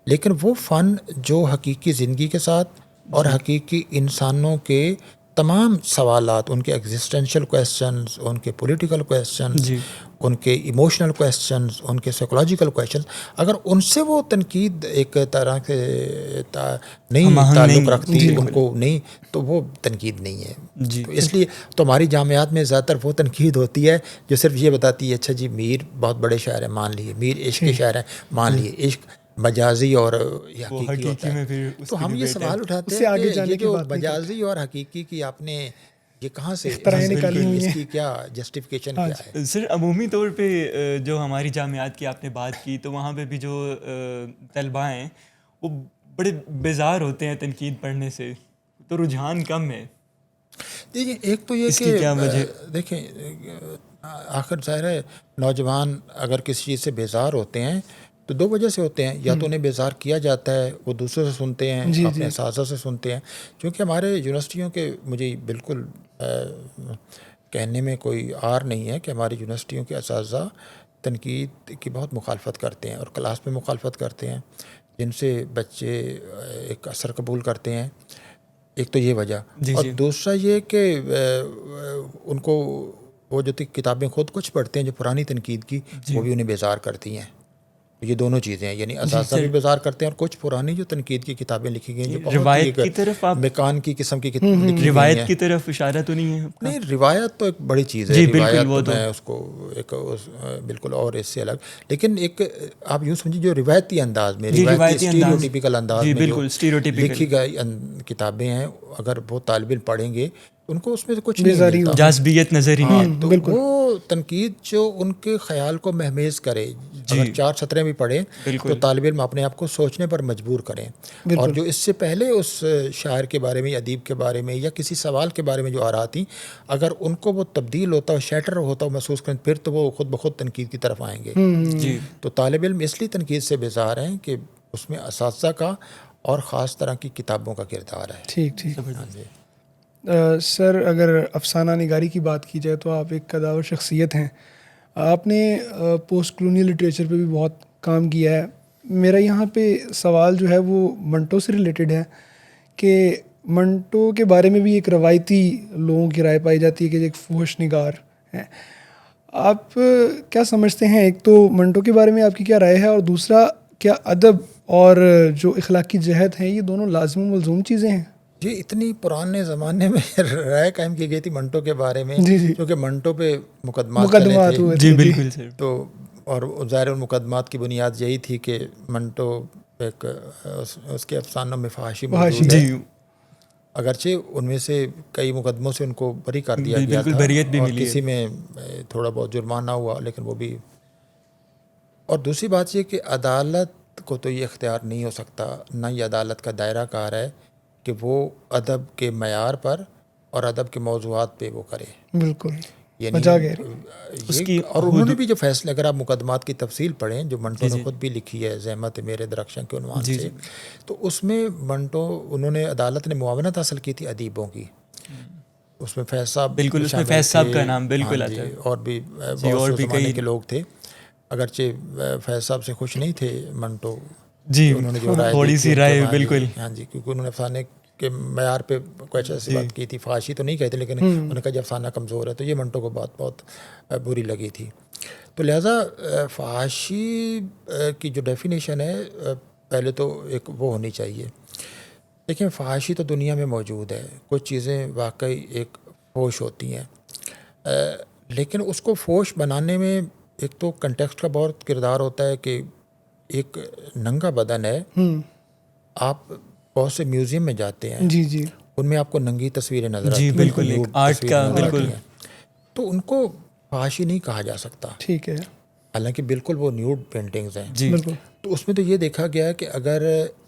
لیکن وہ فن جو حقیقی زندگی کے ساتھ اور حقیقی انسانوں کے تمام سوالات، ان کے ایگزسٹینشیل کویسچنز، ان کے پولیٹیکل کویسچنز، ان کے ایموشنل کویسچنز، ان کے سائیکولوجیکل کویسچنز، اگر ان سے وہ تنقید ایک طرح سے نہیں تعلق رکھتی، ان کو نہیں، تو وہ تنقید نہیں ہے. تو اس لیے تو ہماری جامعات میں زیادہ تر وہ تنقید ہوتی ہے جو صرف یہ بتاتی ہے اچھا جی میر بہت بڑے شاعر ہیں، مان لیے میر عشق کے شاعر ہیں، مان لیے عشق مجازی اور حقیقی ہوتا ہے. تو ہم یہ سوال اٹھاتے ہیں کہ یہ جو مجازی اور حقیقی کی آپ نے یہ کہاں سے اختراعیں نکالی ہوئی اس ہیں. کی کیا جسٹیفیکیشن کیا ہے؟ سر عمومی طور پہ جو ہماری جامعات کی آپ نے بات کی تو وہاں پہ بھی جو طلباء ہیں وہ بڑے بیزار ہوتے ہیں تنقید پڑھنے سے، تو رجحان کم ہے. دیکھیے ایک تو یہ اس کی کہ کیا وجہ؟ دیکھیں آخر ظاہر ہے نوجوان اگر کسی چیز سے بیزار ہوتے ہیں تو دو وجہ سے ہوتے ہیں، یا تو انہیں بیزار کیا جاتا ہے، وہ دوسروں سے سنتے ہیں، جی اپنے اساتذہ سے سنتے ہیں. کیونکہ ہمارے یونیورسٹیوں کے مجھے بالکل کہنے میں کوئی عار نہیں ہے کہ ہماری یونیورسٹیوں کے اساتذہ تنقید کی بہت مخالفت کرتے ہیں اور کلاس میں مخالفت کرتے ہیں، جن سے بچے ایک اثر قبول کرتے ہیں. ایک تو یہ وجہ، اور دوسرا یہ کہ ان کو وہ جو کتابیں خود کچھ پڑھتے ہیں جو پرانی تنقید کی، وہ بھی انہیں بیزار کرتی ہیں. یہ دونوں چیزیں ہیں، یعنی اساتذہ بھی بیزار کرتے ہیں اور کچھ پرانی جو تنقید کی کتابیں لکھی گئی ہیں جو روایت کی طرف آپ میکان کی قسم کی لکھی گئی ہیں. روایت کی طرف اشارہ تو نہیں ہے؟ نہیں، روایت تو ایک بڑی چیز ہے، روایت تو میں اس کو ایک بالکل اور اس سے الگ، لیکن ایک آپ یوں سمجھیے جو روایتی انداز میں، روایتی اسٹیریوٹیپیکل انداز میں جو لکھی گئی کتابیں ہیں، اگر وہ طالب علم پڑھیں گے ان کو اس میں سے کچھ نہیں ملتا، جاذبیت نظر ہی نہیں. تو وہ تنقید جو ان کے خیال کو مہمیز کرے، اگر 4 سطریں بھی پڑھیں تو طالب علم اپنے آپ کو سوچنے پر مجبور کریں. اور جو اس سے پہلے اس شاعر کے بارے میں، ادیب کے بارے میں، یا کسی سوال کے بارے میں جو آراء تھیں، اگر ان کو وہ تبدیل ہوتا ہو، شیٹر ہوتا ہو محسوس کریں، پھر تو وہ خود بخود تنقید کی طرف آئیں گے. تو طالب علم اس لیے تنقید سے بیزار ہیں کہ اس میں اساتذہ کا اور خاص طرح کی کتابوں کا کردار ہے. ٹھیک. سر اگر افسانہ نگاری کی بات کی جائے تو آپ ایک قداور شخصیت ہیں. آپ نے پوسٹ کلونیل لٹریچر پہ بھی بہت کام کیا ہے. میرا یہاں پہ سوال جو ہے وہ منٹو سے ریلیٹڈ ہے کہ منٹو کے بارے میں بھی ایک روایتی لوگوں کی رائے پائی جاتی ہے کہ ایک فحش نگار ہیں. آپ کیا سمجھتے ہیں؟ ایک تو منٹو کے بارے میں آپ کی کیا رائے ہے، اور دوسرا کیا ادب اور جو اخلاقی جہت ہیں یہ دونوں لازم و ملزوم چیزیں ہیں؟ جی، اتنی پرانے زمانے میں رائے قائم کی گئی تھی منٹو کے بارے میں، کیونکہ منٹو پہ مقدمات چلے تھے. جی بالکل سر. تو اور ظاہر مقدمات کی بنیاد یہی تھی کہ منٹو ایک اس کے افسانوں میں فحاشی موجود ہے، اگرچہ ان میں سے کئی مقدموں سے ان کو بری کر دیا گیا تھا اور کسی میں تھوڑا بہت جرمانہ ہوا، لیکن وہ بھی. اور دوسری بات یہ کہ عدالت کو تو یہ اختیار نہیں ہو سکتا، نہ یہ عدالت کا دائرہ کار ہے کہ وہ ادب کے معیار پر اور ادب کے موضوعات پہ وہ کرے. بالکل، یعنی اور انہوں نے بھی جو فیصلے، اگر آپ مقدمات کی تفصیل پڑھیں جو منٹو نے خود بھی لکھی ہے زحمت میرے درخشاں کے عنوان سے، تو اس میں منٹو انہوں نے عدالت نے معاونت حاصل کی تھی ادیبوں کی، اس میں فیض صاحب، بالکل اس میں فیض صاحب کا نام بالکل آتا ہے، اور بھی بہت سے زمانے کے لوگ تھے. اگرچہ فیض صاحب سے خوش نہیں تھے منٹو، انہوں نے جو رائے تھوڑی سی رائے بالکل، ہاں جی، کیونکہ انہوں نے افسانے کے معیار پہ کوئی ایسی بات کی تھی، فحاشی تو نہیں کہتے لیکن انہوں نے کہا جب افسانہ کمزور ہے، تو یہ منٹو کو بہت بری لگی تھی. تو لہٰذا فحاشی کی جو ڈیفینیشن ہے پہلے تو ایک وہ ہونی چاہیے. دیکھیں فحاشی تو دنیا میں موجود ہے، کچھ چیزیں واقعی ایک فحش ہوتی ہیں، لیکن اس کو فحش بنانے میں ایک تو کنٹیکسٹ کا بہت کردار ہوتا ہے کہ ایک ننگا بدن ہے، آپ بہت سے میوزیم میں جاتے ہیں، ان میں آپ کو ننگی تصویریں نظر آتی ہیں، بالکل ایک آرٹ کا، بالکل، تو ان کو فحاشی نہیں کہا جا سکتا. ٹھیک ہے، حالانکہ بالکل وہ نیوڈ پینٹنگز ہیں. تو اس میں تو یہ دیکھا گیا ہے کہ اگر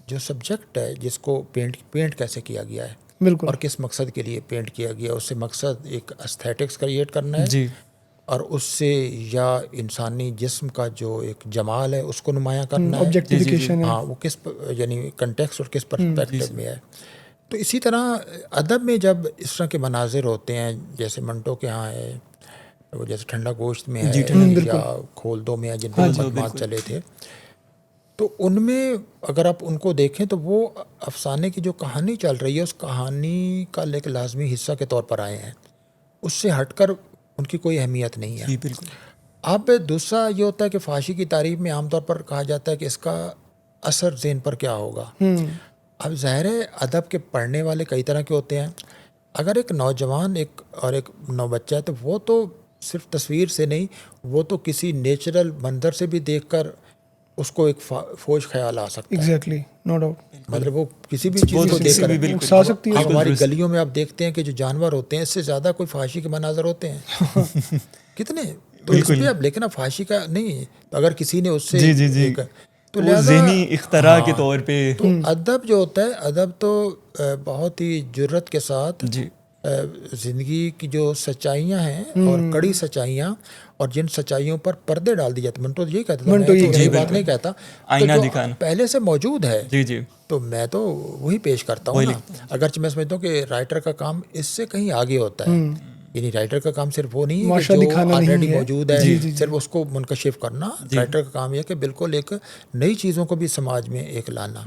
جو سبجیکٹ ہے جس کو پینٹ کیسے کیا گیا ہے اور کس مقصد کے لیے پینٹ کیا گیا، اس سے مقصد ایک ایستھیٹکس کریٹ کرنا ہے اور اس سے یا انسانی جسم کا جو ایک جمال ہے اس کو نمایاں کرنا ہے، ہاں وہ کس یعنی کنٹیکسٹ اور کس پرسپیکٹو میں ہے. تو اسی طرح ادب میں جب اس طرح کے مناظر ہوتے ہیں جیسے منٹو کے ہاں ہے، وہ جیسے ٹھنڈا گوشت میں ہے یا کھول دو میں ہے، جن پہ مقدمات چلے تھے، تو ان میں اگر آپ ان کو دیکھیں تو وہ افسانے کی جو کہانی چل رہی ہے اس کہانی کا ایک لازمی حصہ کے طور پر آئے ہیں، اس سے ہٹ کر ان کی کوئی اہمیت نہیں ہے. بالکل. اب دوسرا یہ ہوتا ہے کہ فحاشی کی تعریف میں عام طور پر کہا جاتا ہے کہ اس کا اثر ذہن پر کیا ہوگا. اب ظاہر ہے ادب کے پڑھنے والے کئی طرح کے ہوتے ہیں. اگر ایک نوجوان ایک نوبچہ ہے تو وہ تو صرف تصویر سے نہیں، وہ تو کسی نیچرل منظر سے بھی دیکھ کر اس کو ایک فوج خیال آ سکتا ہے. Exactly, no doubt. مطلب وہ کسی بھی چیز کو دیکھ کر اکسا سکتی ہے. اب ہماری گلیوں میں آپ دیکھتے ہیں کہ جو جانور ہوتے ہیں اس سے زیادہ کوئی فحاشی کے مناظر ہوتے ہیں کتنے. تو اس پہ اب لیکن اب فحاشی کا نہیں، تو اگر کسی نے اس سے تو ذہنی اختراع کے طور پہ تو ادب جو ہوتا ہے، ادب تو بہت ہی جرت کے ساتھ زندگی کی جو سچائیاں ہیں اور کڑی سچائیاں اور جن سچائیوں پر پردے ڈال دی جاتے ہیں. من تو یہی کہتا تھا، میں تو یہ بات نہیں کہتا، آئینہ دکھانا پہلے سے موجود ہے. جی تو میں تو وہی پیش کرتا ہوں نا. اگرچہ میں سمجھتا ہوں کہ رائٹر کا کام اس سے کہیں آگے ہوتا ہے. یعنی رائٹر کا کام صرف وہ نہیں ہے کہ جو آلریڈی موجود ہے صرف اس کو منکشف کرنا. رائٹر کا کام یہ ہے کہ بالکل ایک نئی چیزوں کو بھی سماج میں ایک لانا.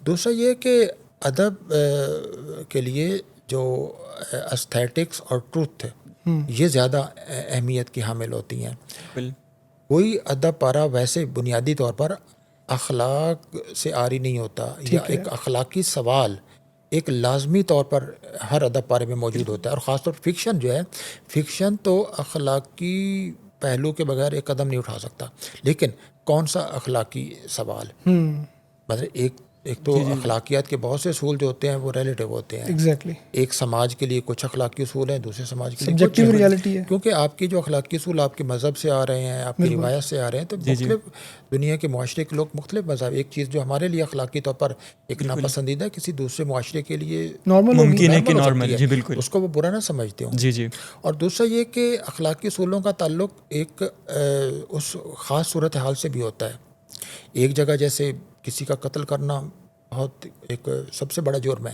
دوسرا یہ کہ ادب کے لیے جو استھیٹکس اور ٹروتھ یہ زیادہ اہمیت کی حامل ہوتی ہیں. کوئی ادب پارہ ویسے بنیادی طور پر اخلاق سے عاری نہیں ہوتا، یا ایک اخلاقی سوال ایک لازمی طور پر ہر ادب پارے میں موجود ہوتا ہے. اور خاص طور پر فکشن جو ہے، فکشن تو اخلاقی پہلو کے بغیر ایک قدم نہیں اٹھا سکتا. لیکن کون سا اخلاقی سوال، مطلب ایک تو اخلاقیات کے بہت سے اصول جو ہوتے ہیں وہ ریلیٹیو ہوتے ہیں. ایگزیکٹلی. ایک سماج کے لیے کچھ اخلاقی اصول ہیں، دوسرے سماج کے لیے سبجیکٹیو ریالٹی ہے. کیونکہ آپ کے جو اخلاقی اصول آپ کے مذہب سے آ رہے ہیں، آپ کی روایت سے آ رہے ہیں. تو مختلف دنیا کے معاشرے کے لوگ مختلف مذہب، ایک چیز جو ہمارے لیے اخلاقی طور پر ایک ناپسندیدہ ہے کسی دوسرے معاشرے کے لیے ممکن ہے کہ نارمل ہے. بالکل اس کو وہ برا نہ سمجھتے ہوں. اور دوسرا یہ کہ اخلاقی اصولوں کا تعلق ایک اس خاص صورتحال سے بھی ہوتا ہے. ایک جگہ جیسے کسی کا قتل کرنا بہت ایک سب سے بڑا جرم ہے،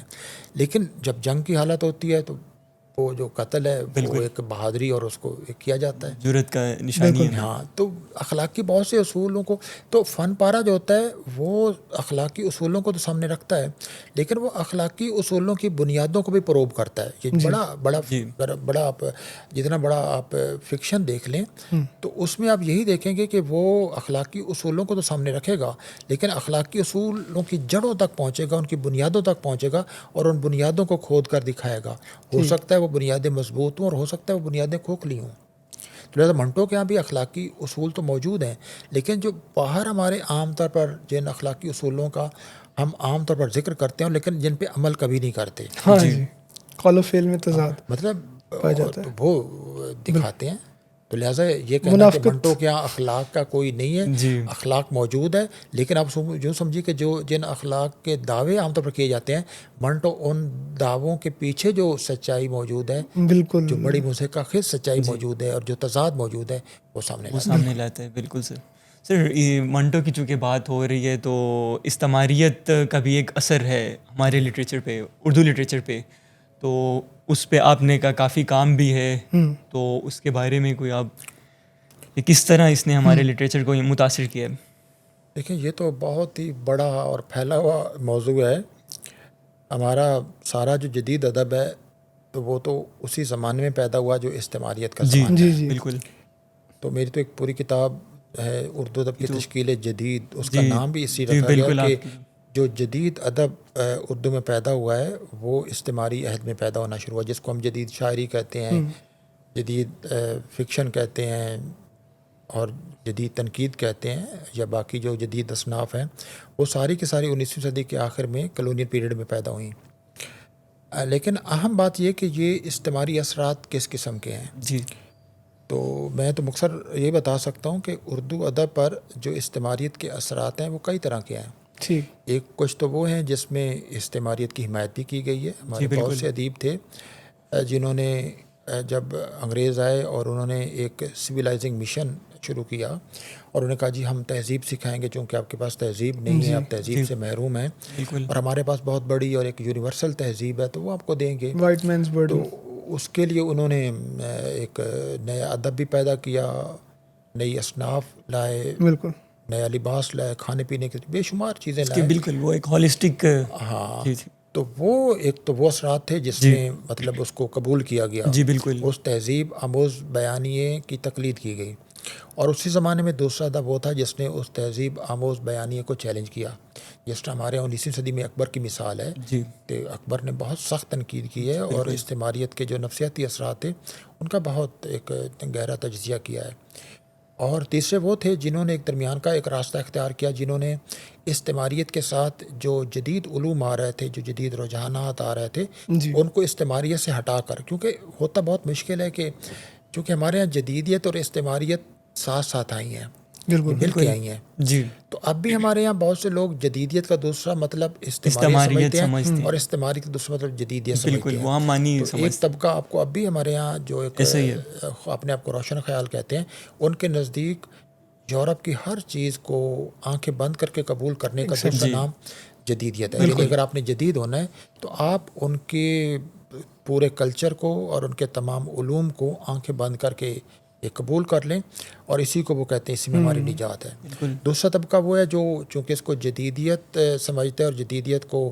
لیکن جب جنگ کی حالت ہوتی ہے تو وہ جو قتل ہے وہ ایک بہادری اور اس کو ایک کیا جاتا ہے، جرت کا نشانی ہے. ہاں. تو اخلاقی بہت سے اصولوں کو تو فن پارہ جو ہوتا ہے وہ اخلاقی اصولوں کو تو سامنے رکھتا ہے، لیکن وہ اخلاقی اصولوں کی بنیادوں کو بھی پروب کرتا ہے. یہ بڑا آپ جتنا بڑا آپ فکشن دیکھ لیں تو اس میں آپ یہی دیکھیں گے کہ وہ اخلاقی اصولوں کو تو سامنے رکھے گا، لیکن اخلاقی اصولوں کی جڑوں تک پہنچے گا، ان کی بنیادوں تک پہنچے گا اور ان بنیادوں کو کھود کر دکھائے گا. ہو سکتا ہے وہ بنیادیں مضبوط ہوں اور ہو سکتا ہے وہ بنیادیں کھوکھلی ہوں. تو لہٰذا منٹو کے یہاں بھی اخلاقی اصول تو موجود ہیں، لیکن جو باہر ہمارے عام طور پر جن اخلاقی اصولوں کا ہم عام طور پر ذکر کرتے ہیں لیکن جن پہ عمل کبھی نہیں کرتے، قول و فعل میں تضاد مطلب وہ دکھاتے ہیں. تو لہٰذا یہ کہنا کہ منٹو کے یہاں اخلاق کا کوئی نہیں ہے، اخلاق موجود ہے، لیکن آپ جو سمجھیے کہ جو جن اخلاق کے دعوے عام طور پر کیے جاتے ہیں، منٹو ان دعووں کے پیچھے جو سچائی موجود ہے، بالکل جو بڑی موسیقی خیز سچائی موجود ہے اور جو تضاد موجود ہے وہ سامنے لاتا ہے. بالکل سر منٹو کی چونکہ بات ہو رہی ہے تو استعماریت کا بھی ایک اثر ہے ہمارے لٹریچر پہ، اردو لٹریچر پہ، تو اس پہ آپ نے کا کافی کام بھی ہے. تو اس کے بارے میں کوئی آپ کس طرح اس نے ہمارے لٹریچر کو متاثر کیا ہے؟ دیکھیں یہ تو بہت ہی بڑا اور پھیلا ہوا موضوع ہے. ہمارا سارا جو جدید ادب ہے تو وہ تو اسی زمانے میں پیدا ہوا جو استعماریت کا زمانہ ہے. بالکل. تو میری تو ایک پوری کتاب ہے اردو ادب کی تشکیل جدید، اس کا نام بھی اسی رکھا گیا کہ جو جدید ادب اردو میں پیدا ہوا ہے وہ استعماری عہد میں پیدا ہونا شروع ہوا، جس کو ہم جدید شاعری کہتے ہیں، جدید فکشن کہتے ہیں اور جدید تنقید کہتے ہیں، یا باقی جو جدید اصناف ہیں وہ ساری کی ساری 19ویں صدی کے آخر میں کلونیل پیریڈ میں پیدا ہوئیں. لیکن اہم بات یہ کہ یہ استعماری اثرات کس قسم کے ہیں. تو میں تو مختصر یہ بتا سکتا ہوں کہ اردو ادب پر جو استعماریت کے اثرات ہیں وہ کئی طرح کے ہیں. ایک کچھ تو وہ ہیں جس میں استعماریت کی حمایت بھی کی گئی ہے. ہمارے بہت سے ادیب تھے جنہوں نے جب انگریز آئے اور انہوں نے ایک سویلائزنگ مشن شروع کیا اور انہوں نے کہا جی ہم تہذیب سکھائیں گے، چونکہ آپ کے پاس تہذیب نہیں ہے، آپ تہذیب سے محروم ہیں، اور ہمارے پاس بہت بڑی اور ایک یونیورسل تہذیب ہے تو وہ آپ کو دیں گے. تو اس کے لیے انہوں نے ایک نیا ادب بھی پیدا کیا، نئی اصناف لائے، نیا لباس لائے، کھانے پینے کے بے شمار چیزیں لائے. بالکل وہ ایک ہولسٹک. ہاں تو وہ ایک تو وہ اثرات تھے جس میں مطلب اس کو قبول کیا گیا. بالکل. اس تہذیب آموز بیانیے کی تقلید کی گئی. اور اسی زمانے میں دوسرا ادب وہ تھا جس نے اس تہذیب آموز بیانیے کو چیلنج کیا. جس طرح ہمارے 19ویں صدی میں اکبر کی مثال ہے کہ اکبر نے بہت سخت تنقید کی ہے اور استعماریت کے جو نفسیاتی اثرات تھے ان کا بہت ایک گہرا تجزیہ کیا ہے. اور تیسرے وہ تھے جنہوں نے ایک درمیان کا ایک راستہ اختیار کیا، جنہوں نے استعماریت کے ساتھ جو جدید علوم آ رہے تھے، جو جدید رجحانات آ رہے تھے، جی ان کو استعماریت سے ہٹا کر، کیونکہ ہوتا بہت مشکل ہے کہ چونکہ ہمارے یہاں جدیدیت اور استعماریت ساتھ ساتھ آئی ہیں، بالکل مل کے آئی ہیں، جی تو اب بھی ہمارے یہاں بہت سے لوگ جدیدیت کا دوسرا مطلب استعماریت استعماریت سمجھتے سمجھتے ہیں، ہیں اور استعماریت کا دوسرا مطلب جدیدیت بالکل سمجھتے ہیں. وہ ہم معنی تو ایک سمجھتے طبقہ آپ کو اب بھی ہمارے یہاں جو ایک ایسا ہی ہے. اپنے آپ کو روشن خیال کہتے ہیں، ان کے نزدیک یورپ کی ہر چیز کو آنکھیں بند کر کے قبول کرنے کا دوسرا جی. نام جدیدیت ہے. یعنی اگر آپ نے جدید ہونا ہے تو آپ ان کے پورے کلچر کو اور ان کے تمام علوم کو آنکھیں بند کر کے یہ قبول کر لیں، اور اسی کو وہ کہتے ہیں اسی میں ہماری نجات ہے. بالکل دوسرا طبقہ وہ ہے جو چونکہ اس کو جدیدیت سمجھتا ہے اور جدیدیت کو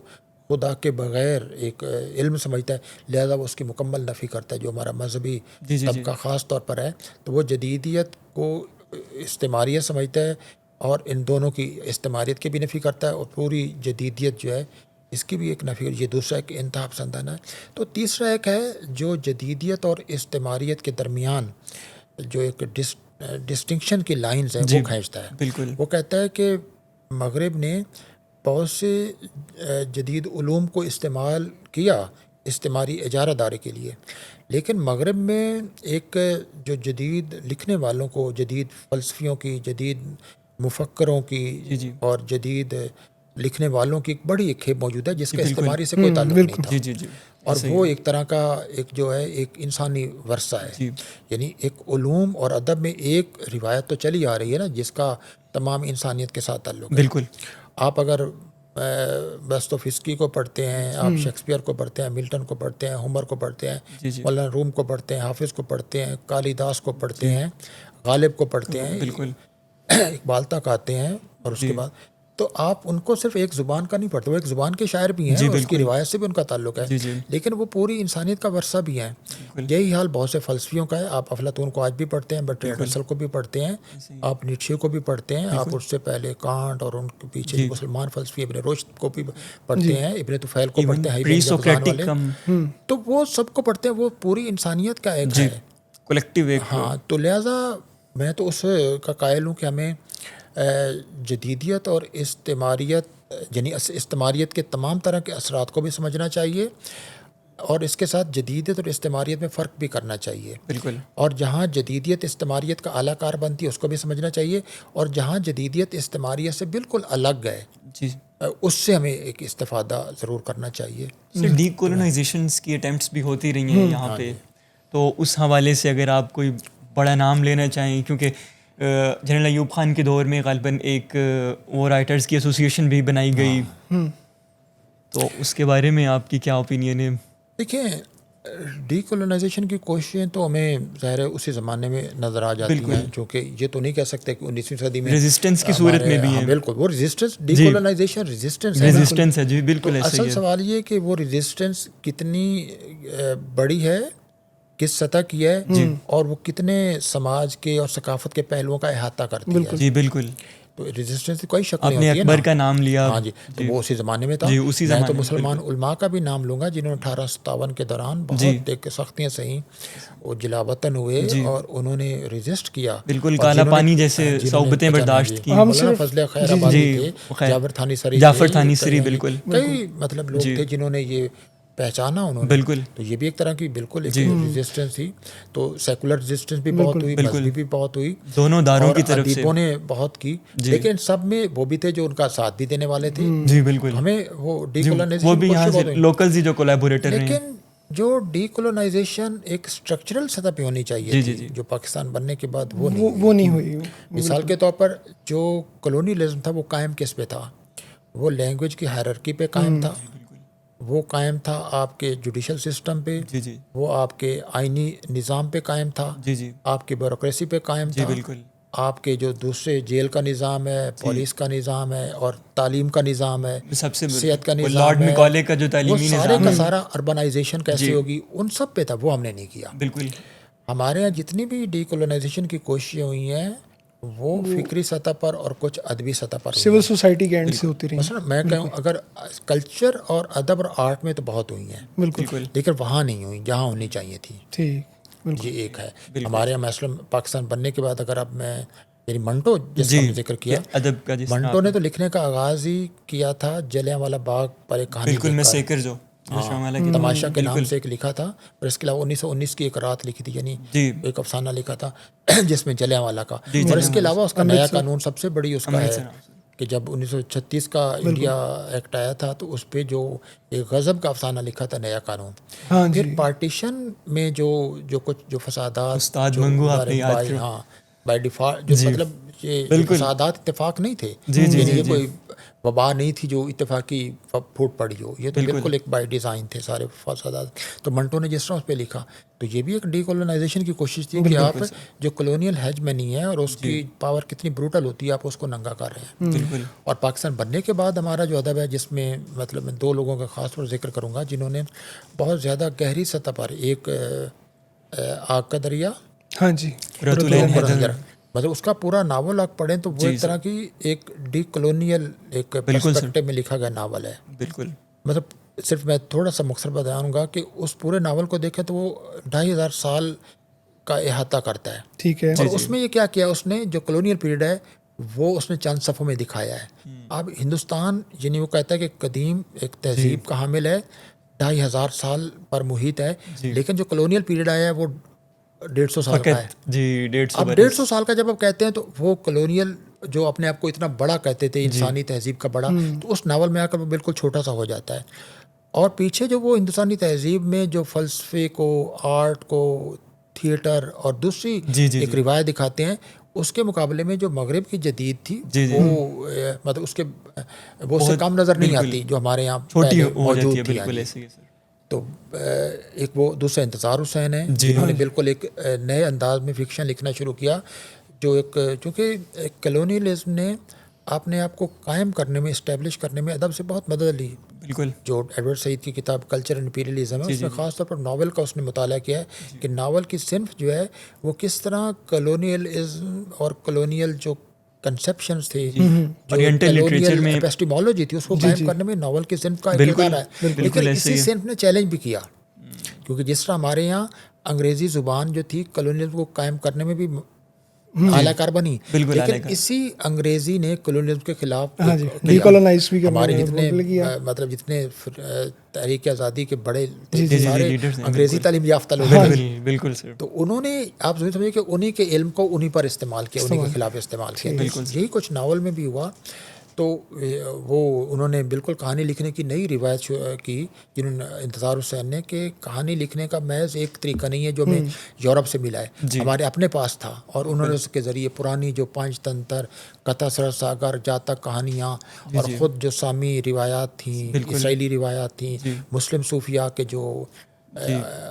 خدا کے بغیر ایک علم سمجھتا ہے، لہذا وہ اس کی مکمل نفی کرتا ہے، جو ہمارا مذہبی جی جی جی طبقہ خاص طور پر ہے. تو وہ جدیدیت کو استعماریت سمجھتا ہے اور ان دونوں کی استعماریت کی بھی نفی کرتا ہے، اور پوری جدیدیت جو ہے اس کی بھی ایک نفی، اور یہ دوسرا ایک انتہا پسندانہ ہے. تو تیسرا ایک ہے جو جدیدیت اور استعماریت کے درمیان جو ایک ڈسٹنکشن کی لائنز ہیں جی وہ کھینچتا ہے. بالکل وہ کہتا ہے کہ مغرب نے بہت سے جدید علوم کو استعمال کیا استعماری اجارہ داری کے لیے، لیکن مغرب میں ایک جو جدید لکھنے والوں کو، جدید فلسفیوں کی، جدید مفکروں کی جی جی اور جدید لکھنے والوں کی ایک بڑی ایک کھیپ موجود ہے جس کا بالکل. استعماری سے کوئی تعلق نہیں تھا، جی جی جی اور ایسا ہی وہ ہے. ایک طرح کا ایک جو ہے ایک انسانی ورثہ ہے. جی یعنی ایک علوم اور ادب میں ایک روایت تو چلی آ رہی ہے نا جس کا تمام انسانیت کے ساتھ تعلق ہے. بالکل آپ اگر دستوفسکی کو پڑھتے ہیں، آپ شیکسپیئر کو پڑھتے ہیں، ملٹن کو پڑھتے ہیں، ہومر کو پڑھتے ہیں، جی جی مولانا روم کو پڑھتے ہیں، حافظ کو پڑھتے ہیں، کالی داس کو پڑھتے ہیں، غالب کو پڑھتے ہیں، بالکل اقبال تک آتے ہیں، اور اس جی کے بعد تو آپ ان کو صرف ایک زبان کا نہیں پڑھتے، وہ ایک زبان کے شاعر بھی ہیں جی اور اس کی بالکل. روایت سے بھی ان کا تعلق ہے، جی جی لیکن وہ پوری انسانیت کا ورثہ بھی ہیں. بالکل یہی حال بہت سے فلسفیوں کا ہے. آپ افلاطون کو آج بھی پڑھتے ہیں، برٹرینڈ رسل کو بھی پڑھتے ہیں، ایسا ہی. آپ نیٹشے کو بھی پڑھتے ہیں، آپ اس سے پہلے کانٹ اور ان کے پیچھے جی. مسلمان فلسفی ابن رشد کو بھی پڑھتے ہیں، ابن طفیل کو ایون پڑھتے ہیں، پری ہائیڈن جبزان سوکریٹک والے، تو وہ سب کو پڑھتے ہیں. وہ پوری انسانیت کا ایک جی ہے. کولیکٹیو ایک ہاں، تو لہٰذا میں تو اس کا قائل ہوں کہ ہمیں جدیدیت اور استعماریت یعنی استعماریت کے تمام طرح کے اثرات کو بھی سمجھنا چاہیے، اور اس کے ساتھ جدیدیت اور استعماریت میں فرق بھی کرنا چاہیے. بالکل اور جہاں جدیدیت استعماریت کا اعلیٰ کار بنتی ہے اس کو بھی سمجھنا چاہیے، اور جہاں جدیدیت استعماریت سے بالکل الگ ہے جی. اس سے ہمیں ایک استفادہ ضرور کرنا چاہیے. سر ڈی کولونائزیشنس کی اٹیمپٹس بھی ہوتی رہی ہیں یہاں پہ، تو اس حوالے سے اگر آپ کوئی بڑا نام لینا چاہیں، کیونکہ جنرل ایوب خان کے دور میں غالباً ایک وہ رائٹرز کی ایسوسیشن بھی بنائی گئی، تو اس کے بارے میں آپ کی کیا اوپینین ہے؟ دیکھیں، ڈی کولونائزیشن کی کوششیں تو ہمیں ظاہر ہے اسی زمانے میں نظر آ جاتی ہیں، چونکہ یہ تو نہیں کہہ سکتے کہ 19ویں صدی میں ریزسٹنس کی صورت میں بھی ہے. بالکل وہ ریزسٹنس، ڈی کولونائزیشن ریزسٹنس ہے. ریزسٹنس ہے جی، بالکل ایسا اصل ہی ہے. سوال یہ کہ وہ ریزسٹنس کتنی بڑی ہے، کس سطح کی ہے، اور وہ کتنے سماج کے اور ثقافت کے پہلوؤں کا احاطہ کرتی ہے. جی بالکل. تو ریزسٹنس کی کوئی شک آپ نہیں نے ہوتی ہے اکبر نا. کا نام لیا. ہاں جی، تو وہ اسی زمانے میں تھا. جی اسی میں زمانے تو میں مسلمان علماء کا بھی نام لوں گا جنہوں نے 1857 کے دوران بہت ایک سختیاں سہیں، وہ جلاوطن ہوئے اور انہوں نے ریزسٹ کیا. بالکل کالا پانی جیسے صعوبتیں برداشت کی. مولانا فضل خیر آبادی تھے، جعفر تھانی سری، بالکل کئی مطلب لوگ تھے جنہوں نے یہ پہچانا انہوں نے. بالکل. تو یہ بھی ایک طرح کی بالکل ایک ریزسٹنس تھی. تو سیکولر ریزسٹنس بھی بہت ہوئی، مذہبی بھی بہت ہوئی، دونوں داروں کی طرف سے ادیبوں نے بہت کی، لیکن سب میں وہ بھی تھے جو ان کا ساتھ بھی دینے والے تھے. جی بالکل. ہمیں وہ ڈی کولونائزیشن وہ بھی یہاں سے لوکلز ہی جو کولیبوریٹر ہیں، لیکن جو ڈی کولونائزیشن ایک اسٹرکچرل سطح پہ ہونی چاہیے تھی، جو پاکستان بننے کے بعد وہ نہیں ہوئی. مثال کے طور پر جو کلونیلزم تھا وہ قائم کس پہ تھا؟ وہ لینگویج کی ہائرارکی پہ قائم تھا، وہ قائم تھا آپ کے جوڈیشل سسٹم پہ، وہ آپ کے آئینی نظام پہ قائم تھا، آپ کی بیوروکریسی پہ قائم تھا، آپ کے جو دوسرے جیل کا نظام ہے، پولیس کا نظام ہے، اور تعلیم کا نظام ہے، صحت کا نظام ہے، وہ سارے کا سارا اربنائزیشن کیسے ہوگی، ان سب پہ تھا. وہ ہم نے نہیں کیا. بالکل. ہمارے یہاں جتنی بھی ڈی کولونائزیشن کی کوششیں ہوئی ہیں وہ فکری سطح پر اور کچھ ادبی سطح پر، سول سوسائٹی کے اینڈ سے ہوتی رہی. مثلا میں کہوں اگر کلچر اور ادب اور آرٹ میں تو بہت ہوئی ہیں، بالکل، لیکن وہاں نہیں ہوئی جہاں ہونی چاہیے تھی. ٹھیک. یہ ایک ہے ہمارے یہاں مثلاً پاکستان بننے کے بعد اگر اب میں یعنی منٹو جس کا ذکر کیا ادب کا منٹو نے تو لکھنے کا آغاز ہی کیا تھا جلیانوالہ باغ پر ایک کہانی بالکل میں سیکر جو تماشا کے نام سے ایک لکھا تھا اور اس کے علاوہ 1919 کی ایک رات لکھی تھی یعنی ایک افسانہ لکھا تھا جس میں جلیانوالہ کا اور اس کے علاوہ اس کا نیا قانون سب سے بڑی اس کا ہے کہ جب 1936 کا انڈیا ایکٹ آیا تھا تو اس پہ جو ایک غضب کا افسانہ لکھا تھا نیا قانون. پھر پارٹیشن میں جو کچھ جو فسادات بائی ڈیفالٹ جو مطلب یہ فسادات اتفاق نہیں تھے یعنی یہ کوئی وبا نہیں تھی جو اتفاقی پھوٹ پڑی ہو یہ تو بالکل ایک بائی ڈیزائن تھے سارے فسادات. تو منٹو نے جس طرح اس پہ لکھا تو یہ بھی ایک ڈی کولونائزیشن کی کوشش تھی کہ آپ جو کلونیل ہیجمنی ہے اور اس کی پاور کتنی بروٹل ہوتی ہے آپ اس کو ننگا کر رہے ہیں. اور پاکستان بننے کے بعد ہمارا جو ادب ہے جس میں مطلب میں دو لوگوں کا خاص طور ذکر کروں گا جنہوں نے بہت زیادہ گہری سطح پر ایک آگ کا دریا مطلب اس کا پورا ناول آپ پڑھیں تو وہ ایک طرح کی ایک ڈی کلونیل ایک پرسپیکٹو میں لکھا گیا ناول ہے. بالکل مطلب صرف میں تھوڑا سا مختصر بتاؤں گا کہ اس پورے ناول کو دیکھیں تو وہ 2500 سال کا احاطہ کرتا ہے. ٹھیک ہے. اور اس میں یہ کیا اس نے جو کلونیل پیریڈ ہے وہ اس نے چند صفحوں میں دکھایا ہے. اب ہندوستان یعنی وہ کہتا ہے کہ قدیم ایک تہذیب کا حامل ہے 2500 سال پر محیط ہے لیکن جو کلونیل پیریڈ آیا ہے وہ 150 سال کا ہے. اب 150 سال کا جب آپ کہتے ہیں تو وہ کلونیل جو اپنے آپ کو اتنا بڑا کہتے تھے انسانی تہذیب کا بڑا تو اس ناول میں آ کر وہ بالکل چھوٹا سا ہو جاتا ہے. اور پیچھے جو وہ ہندوستانی تہذیب میں جو فلسفے کو آرٹ کو تھیٹر اور دوسری ایک روایت دکھاتے ہیں اس کے مقابلے میں جو مغرب کی جدید تھی وہ مطلب اس کے وہ سے کم نظر نہیں آتی جو ہمارے یہاں موجود تھی. تو ایک وہ دوسرا انتظار حسین ہے جنہوں نے بالکل ایک نئے انداز میں فکشن لکھنا شروع کیا جو ایک چونکہ کلونیلزم نے اپنے آپ کو قائم کرنے میں اسٹیبلش کرنے میں ادب سے بہت مدد لی. بالکل جو ایڈورڈ سعید کی کتاب کلچر اینڈ امپیریلزم ہے اس میں خاص طور پر ناول کا اس نے مطالعہ کیا ہے کہ ناول کی صنف جو ہے وہ کس طرح کلونیلزم اور کلونیل جو کنسیپشنز تھے ایپسٹیمولوجی تھی اس کو قائم کرنے میں ناول کی صنف کا کردار ہے. لیکن اسی صنف نے چیلنج بھی کیا کیونکہ جس طرح ہمارے یہاں انگریزی زبان جو تھی کلونیلزم کو قائم کرنے میں بھی اعلیٰ کار بنی لیکن اسی انگریزی نے کلونیلزم کے خلاف ہمارے جتنے مطلب جتنے تحریک آزادی کے بڑے سارے انگریزی تعلیم یافتہ لوگ بالکل تو انہوں نے آپ سمجھے کہ انہی کے علم کو انہی پر استعمال کیا انہی کے خلاف استعمال کیا. یہی کچھ ناول میں بھی ہوا. تو وہ انہوں نے بالکل کہانی لکھنے کی نئی روایت کی جنہوں نے انتظار حسین نے کہ کہانی لکھنے کا محض ایک طریقہ نہیں ہے جو ہمیں یورپ سے ملا ہے ہمارے اپنے پاس تھا اور انہوں نے اس کے ذریعے پرانی جو پانچ تنتر کتھا سرس ساگر جاتک کہانیاں اور خود جو سامی روایات تھیں اسرائیلی روایات تھیں مسلم صوفیاء کے جو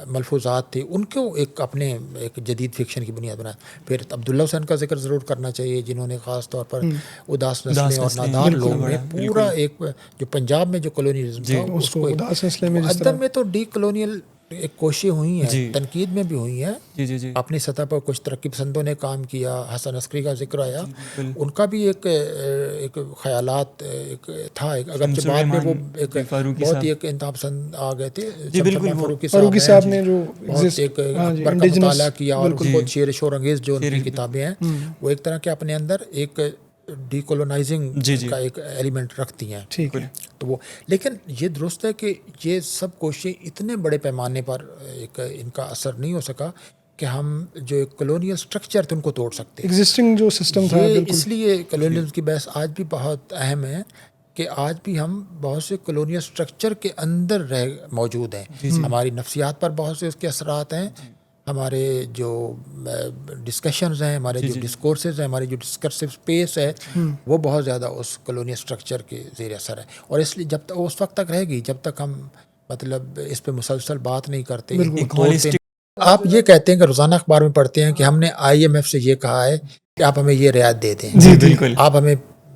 ملفوظات تھے ان کو ایک اپنے ایک جدید فکشن کی بنیاد بنایا. پھر عبداللہ حسین کا ذکر ضرور کرنا چاہیے جنہوں نے خاص طور پر اداس نسلیں اور نادار لوگ میں پورا ایک جو پنجاب میں جو کلونیلزم تھا اس کو ادب میں تو ڈی کلونیل ایک کوششیں ہوئی ہیں تنقید میں بھی ہوئی ہیں اپنی سطح پر کچھ ترقی پسندوں نے کام کیا. حسن عسکری کا ذکر آیا ان کا بھی ایک خیالات ایک تھا اگرچہ بعد میں وہ ایک بہت ہی ایک انتہا پسند آ گئے تھے. فاروقی صاحب نے جو بہت ایک اکبر کا مطالعہ کیا اور خود شعر شور انگیز جو ان کی کتابیں ہیں وہ ایک طرح کے اپنے اندر ایک ڈی کولونائزنگ کا ایک ایلیمنٹ رکھتی ہیں. ٹھیک ہے. تو وہ لیکن یہ درست ہے کہ یہ سب کوششیں اتنے بڑے پیمانے پر ایک ان کا اثر نہیں ہو سکا کہ ہم جو ایک کلونیل سٹرکچر تھے ان کو توڑ سکتے ایگزسٹنگ جو سسٹم تھا. اس لیے کلونیلزم کی بحث آج بھی بہت اہم ہے کہ آج بھی ہم بہت سے کلونیل سٹرکچر کے اندر موجود ہیں. ہماری نفسیات پر بہت سے اس کے اثرات ہیں. ہمارے جو ڈسکشنز ہیں ہمارے جو ڈسکورسز ہیں ہماری جو ڈسکرسو اسپیس ہے وہ بہت زیادہ اس کلونیل سٹرکچر کے زیر اثر ہے. اور اس لیے جب تک اس وقت تک رہے گی جب تک ہم مطلب اس پہ مسلسل بات نہیں کرتے. آپ یہ کہتے ہیں کہ روزانہ اخبار میں پڑھتے ہیں کہ ہم نے IMF سے یہ کہا ہے کہ آپ ہمیں یہ رعایت دے دیں. بالکل. آپ ہمیں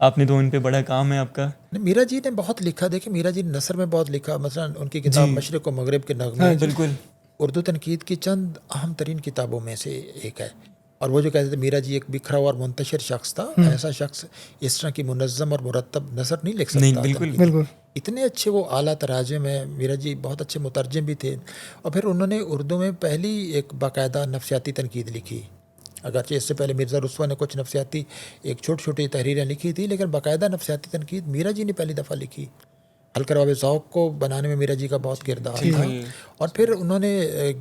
آپ نے تو ان پہ بڑا کام ہے آپ کا. میرا جی نے بہت لکھا. دیکھیں میرا جی نے نثر میں بہت لکھا. مثلا ان کی کتاب مشرق و مغرب کے نغمے بالکل اردو تنقید کی چند اہم ترین کتابوں میں سے ایک ہے. اور وہ جو کہتے تھے میرا جی ایک بکھرا ہوا اور منتشر شخص تھا. ایسا شخص اس طرح کی منظم اور مرتب نثر نہیں لکھ سکتا. بالکل اتنے اچھے وہ اعلیٰ تراجم ہیں. میرا جی بہت اچھے مترجم بھی تھے. اور پھر انہوں نے اردو میں پہلی ایک باقاعدہ نفسیاتی تنقید لکھی. اگرچہ اس سے پہلے مرزا رسوا نے کچھ نفسیاتی ایک چھوٹی چھوٹی تحریریں لکھی تھی، لیکن باقاعدہ نفسیاتی تنقید میرا جی نے پہلی دفعہ لکھی. القراب ذوق کو بنانے میں میرا جی کا بہت کردار تھا. اور پھر انہوں نے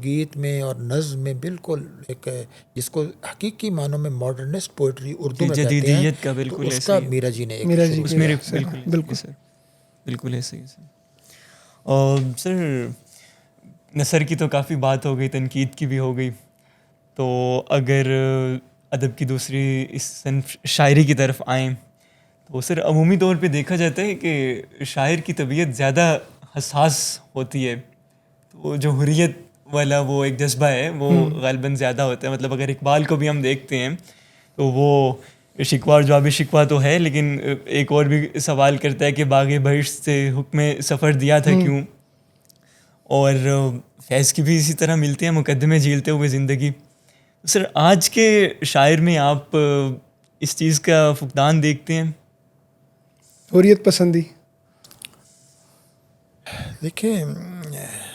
گیت میں اور نظم میں بالکل ایک جس کو حقیقی معنوں میں ماڈرنسٹ پوئٹری اردو میں کہتے ہیں، جدیدیت کا بالکل اس کا میرا جی نے بالکل سر بالکل ایسے ہی سر. اور سر نثر کی تو کافی بات ہو گئی، تنقید کی بھی ہو گئی. تو اگر ادب کی دوسری اس صنف شاعری کی طرف آئیں تو سر عمومی طور پہ دیکھا جاتا ہے کہ شاعر کی طبیعت زیادہ حساس ہوتی ہے. تو جو حریت والا وہ ایک جذبہ ہے وہ غالباً زیادہ ہوتا ہے. مطلب اگر اقبال کو بھی ہم دیکھتے ہیں تو وہ شکوہ اور جواب شکوہ تو ہے، لیکن ایک اور بھی سوال کرتا ہے کہ باغ بہشت سے حکم سفر دیا تھا کیوں. اور فیض کی بھی اسی طرح ملتے ہیں مقدمے جھیلتے ہوئے زندگی. سر آج کے شاعر میں آپ اس چیز کا فقدان دیکھتے ہیں؟ حریت پسندی. دیکھیں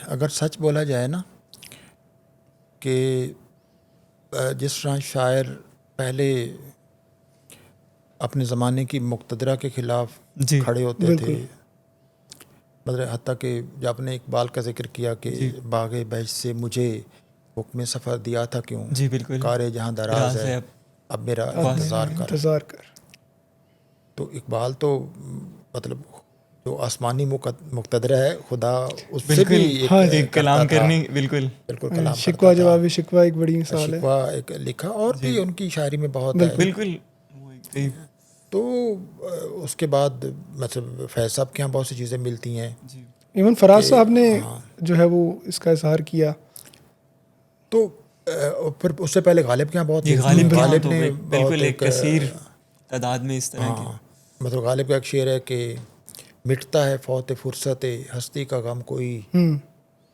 اگر سچ بولا جائے نا کہ جس طرح شاعر پہلے اپنے زمانے کی مقتدرہ کے خلاف کھڑے ہوتے تھے، مطلب حتیٰ کہ جب آپ نے اقبال کا ذکر کیا کہ باغ بہشت سے مجھے حکم سفر دیا تھا کیوں، جی بالکل، کار جہاں دراز ہے اب میرا انتظار کر. تو اقبال تو مطلب جو آسمانی مقتدر ہے خدا اس سے بھی ایک کلام کرنے بالکل کلام شکوہ جواب شکوہ ایک بڑی مثال ہے. شکوہ ایک لکھا اور بھی ان کی شاعری میں بہت ہے بالکل. تو اس کے بعد مطلب فیض صاحب کے یہاں بہت سی چیزیں ملتی ہیں. ایون فراز صاحب نے جو ہے وہ اس کا اظہار کیا. تو پھر اس سے پہلے غالب کے یہاں بہت غالب نے بالکل ایک کثیر تعداد میں اس طرح کی مطلب غالب کا ایک شعر ہے کہ مٹتا ہے فوت فرصت ہستی کا غم کوئی،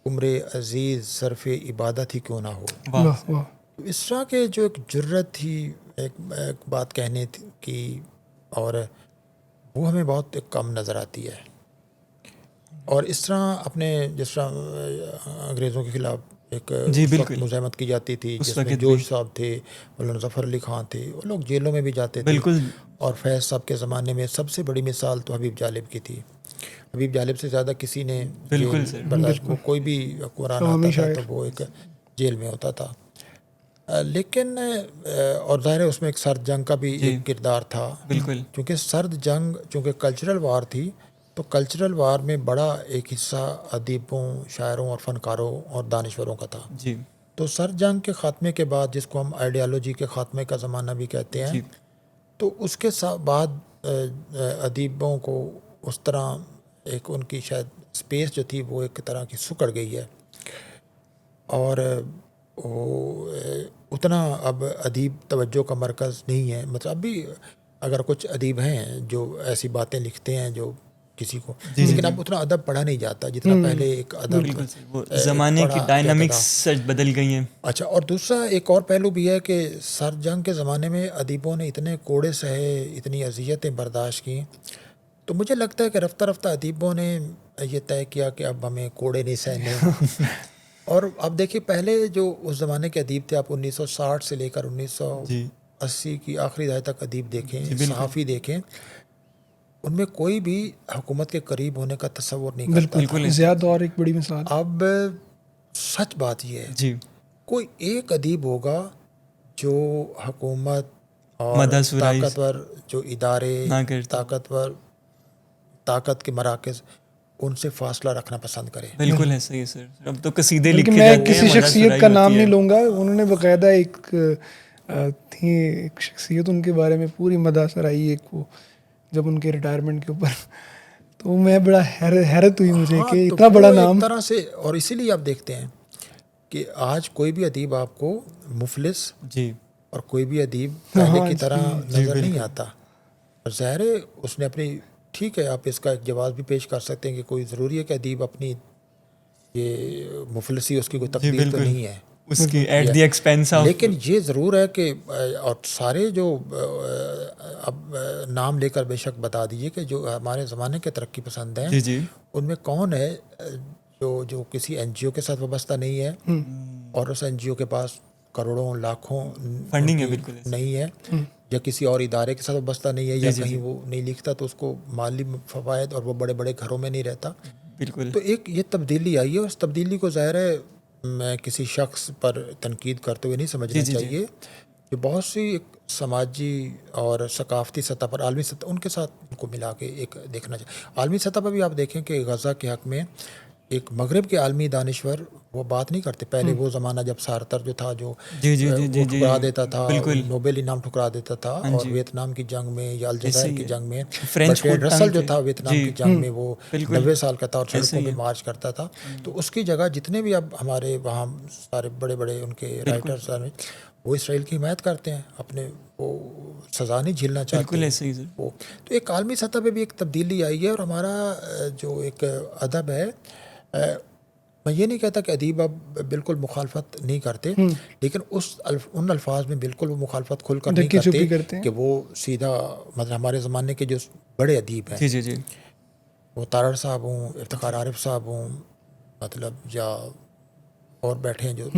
عمر عزیز صرف عبادت ہی کیوں نہ ہو. اس طرح کے جو ایک جرت تھی ایک بات کہنے کی، اور وہ ہمیں بہت کم نظر آتی ہے. اور اس طرح اپنے جس طرح انگریزوں کے خلاف ایک مزاحمت کی جاتی تھی جس میں جوش صاحب تھے، مولانا ظفر علی خان تھے، وہ لوگ جیلوں میں بھی جاتے تھے. اور فیض صاحب کے زمانے میں سب سے بڑی مثال تو حبیب جالب کی تھی. حبیب جالب سے زیادہ کسی نے برداشت کو کوئی بھی قرآن آتا تھا تو وہ ایک جیل میں ہوتا تھا. لیکن اور ظاہر ہے اس میں ایک سرد جنگ کا بھی ایک کردار تھا، کیونکہ سرد جنگ چونکہ کلچرل وار تھی تو کلچرل وار میں بڑا ایک حصہ ادیبوں، شاعروں اور فنکاروں اور دانشوروں کا تھا. تو سرد جنگ کے خاتمے کے بعد جس کو ہم آئیڈیالوجی کے خاتمے کا زمانہ بھی کہتے ہیں، تو اس کے بعد ادیبوں کو اس طرح ایک ان کی شاید اسپیس جو تھی وہ ایک طرح کی سکڑ گئی ہے. اور وہ اتنا اب ادیب توجہ کا مرکز نہیں ہے. مطلب اب بھی اگر کچھ ادیب ہیں جو ایسی باتیں لکھتے ہیں جو کسی کو، لیکن اب اتنا ادب پڑھا نہیں جاتا جتنا پہلے ایک ادب زمانے کی ڈائنامکس بدل گئی ہیں. اچھا، اور دوسرا ایک اور پہلو بھی ہے کہ سر جنگ کے زمانے میں ادیبوں نے اتنے کوڑے سہے، اتنی اذیتیں برداشت کی، تو مجھے لگتا ہے کہ رفتہ رفتہ ادیبوں نے یہ طے کیا کہ اب ہمیں کوڑے نہیں سہنے. اور اب دیکھیے پہلے جو اس زمانے کے ادیب تھے، آپ 1960 سے لے کر 1980 کی آخری دہائی تک ادیب دیکھیں، صحافی دیکھیں، ان میں کوئی بھی حکومت کے قریب ہونے کا تصور نہیں کرتا. بالکل زیادہ اور ایک بڑی مثال. اب سچ بات یہ ہے کوئی ایک ادیب ہوگا جو حکومت اور طاقتور جو ادارے، طاقت کے مراکز، ان سے فاصلہ رکھنا پسند کرے. بالکل ایسا ہی ہے سر. اب تو قصیدے لکھے میں کسی شخصیت کا نام نہیں لوں گا، انہوں نے باقاعدہ ایک تھی ایک شخصیت ان کے بارے میں پوری مدح سرائی ایک وہ جب ان کے ریٹائرمنٹ کے اوپر، تو میں بڑا حیرت ہوئی مجھے کہ اتنا بڑا نام ایک طرح سے. اور اسی لیے آپ دیکھتے ہیں کہ آج کوئی بھی ادیب آپ کو مفلس اور کوئی بھی ادیب پہلے کی طرح نظر نہیں آتا. ظاہر ہے اس نے اپنی ٹھیک ہے آپ اس کا ایک جواز بھی پیش کر سکتے ہیں کہ کوئی ضروری ہے کہ ادیب اپنی یہ مفلسی اس کی کوئی تقدیر تو نہیں ہے اس کی ایٹ دی ایکسپینس آف. لیکن یہ ضرور ہے کہ اور سارے جو اب نام لے کر بے شک بتا دیجیے کہ جو ہمارے زمانے کے ترقی پسند ہیں جی ان میں کون ہے جو کسی این جی او کے ساتھ وابستہ نہیں ہے اور اس این جی او کے پاس کروڑوں لاکھوں فنڈنگ ہے بالکل نہیں ہے یا کسی اور ادارے کے ساتھ وابستہ نہیں ہے یا کہیں وہ نہیں لکھتا تو اس کو مالی فوائد اور وہ بڑے بڑے گھروں میں نہیں رہتا. بالکل. تو ایک یہ تبدیلی آئی ہے اور اس تبدیلی کو ظاہر ہے میں کسی شخص پر تنقید کرتے ہوئے نہیں سمجھنا چاہیے کہ بہت سی ایک سماجی اور ثقافتی سطح پر عالمی سطح ان کے ساتھ ان کو ملا کے ایک دیکھنا چاہیے. عالمی سطح پر بھی آپ دیکھیں کہ غزہ کے حق میں ایک مغرب کے عالمی دانشور وہ بات نہیں کرتے. پہلے وہ زمانہ جب سارتر جو تھا جو ٹھکرا دیتا تھا نوبل انعام ٹھکرا دیتا تھا اور ویتنام کی جنگ میں یا الجزائر کی جنگ میں برٹرینڈ رسل جو تھا ویتنام کی جنگ میں وہ 90 سال کا تھا اور سڑکوں پہ مارچ کرتا تھا. تو اس کی جگہ جتنے بھی اب ہمارے وہاں سارے بڑے بڑے ان کے رائٹرس وہ اسرائیل کی حمایت کرتے ہیں, اپنے وہ سزا نہیں جھیلنا چاہتے وہ. تو ایک عالمی سطح پہ بھی ایک تبدیلی آئی ہے اور ہمارا جو ایک ادب ہے میں یہ نہیں کہتا کہ ادیب اب بالکل مخالفت نہیں کرتے لیکن ان الفاظ میں بالکل وہ مخالفت کھل کر نہیں کرتے کہ وہ سیدھا مطلب ہمارے زمانے کے جو بڑے ادیب ہیں وہ تارڑ صاحب ہوں, افتخار عارف صاحب ہوں, مطلب یا اور بیٹھے ہیں جو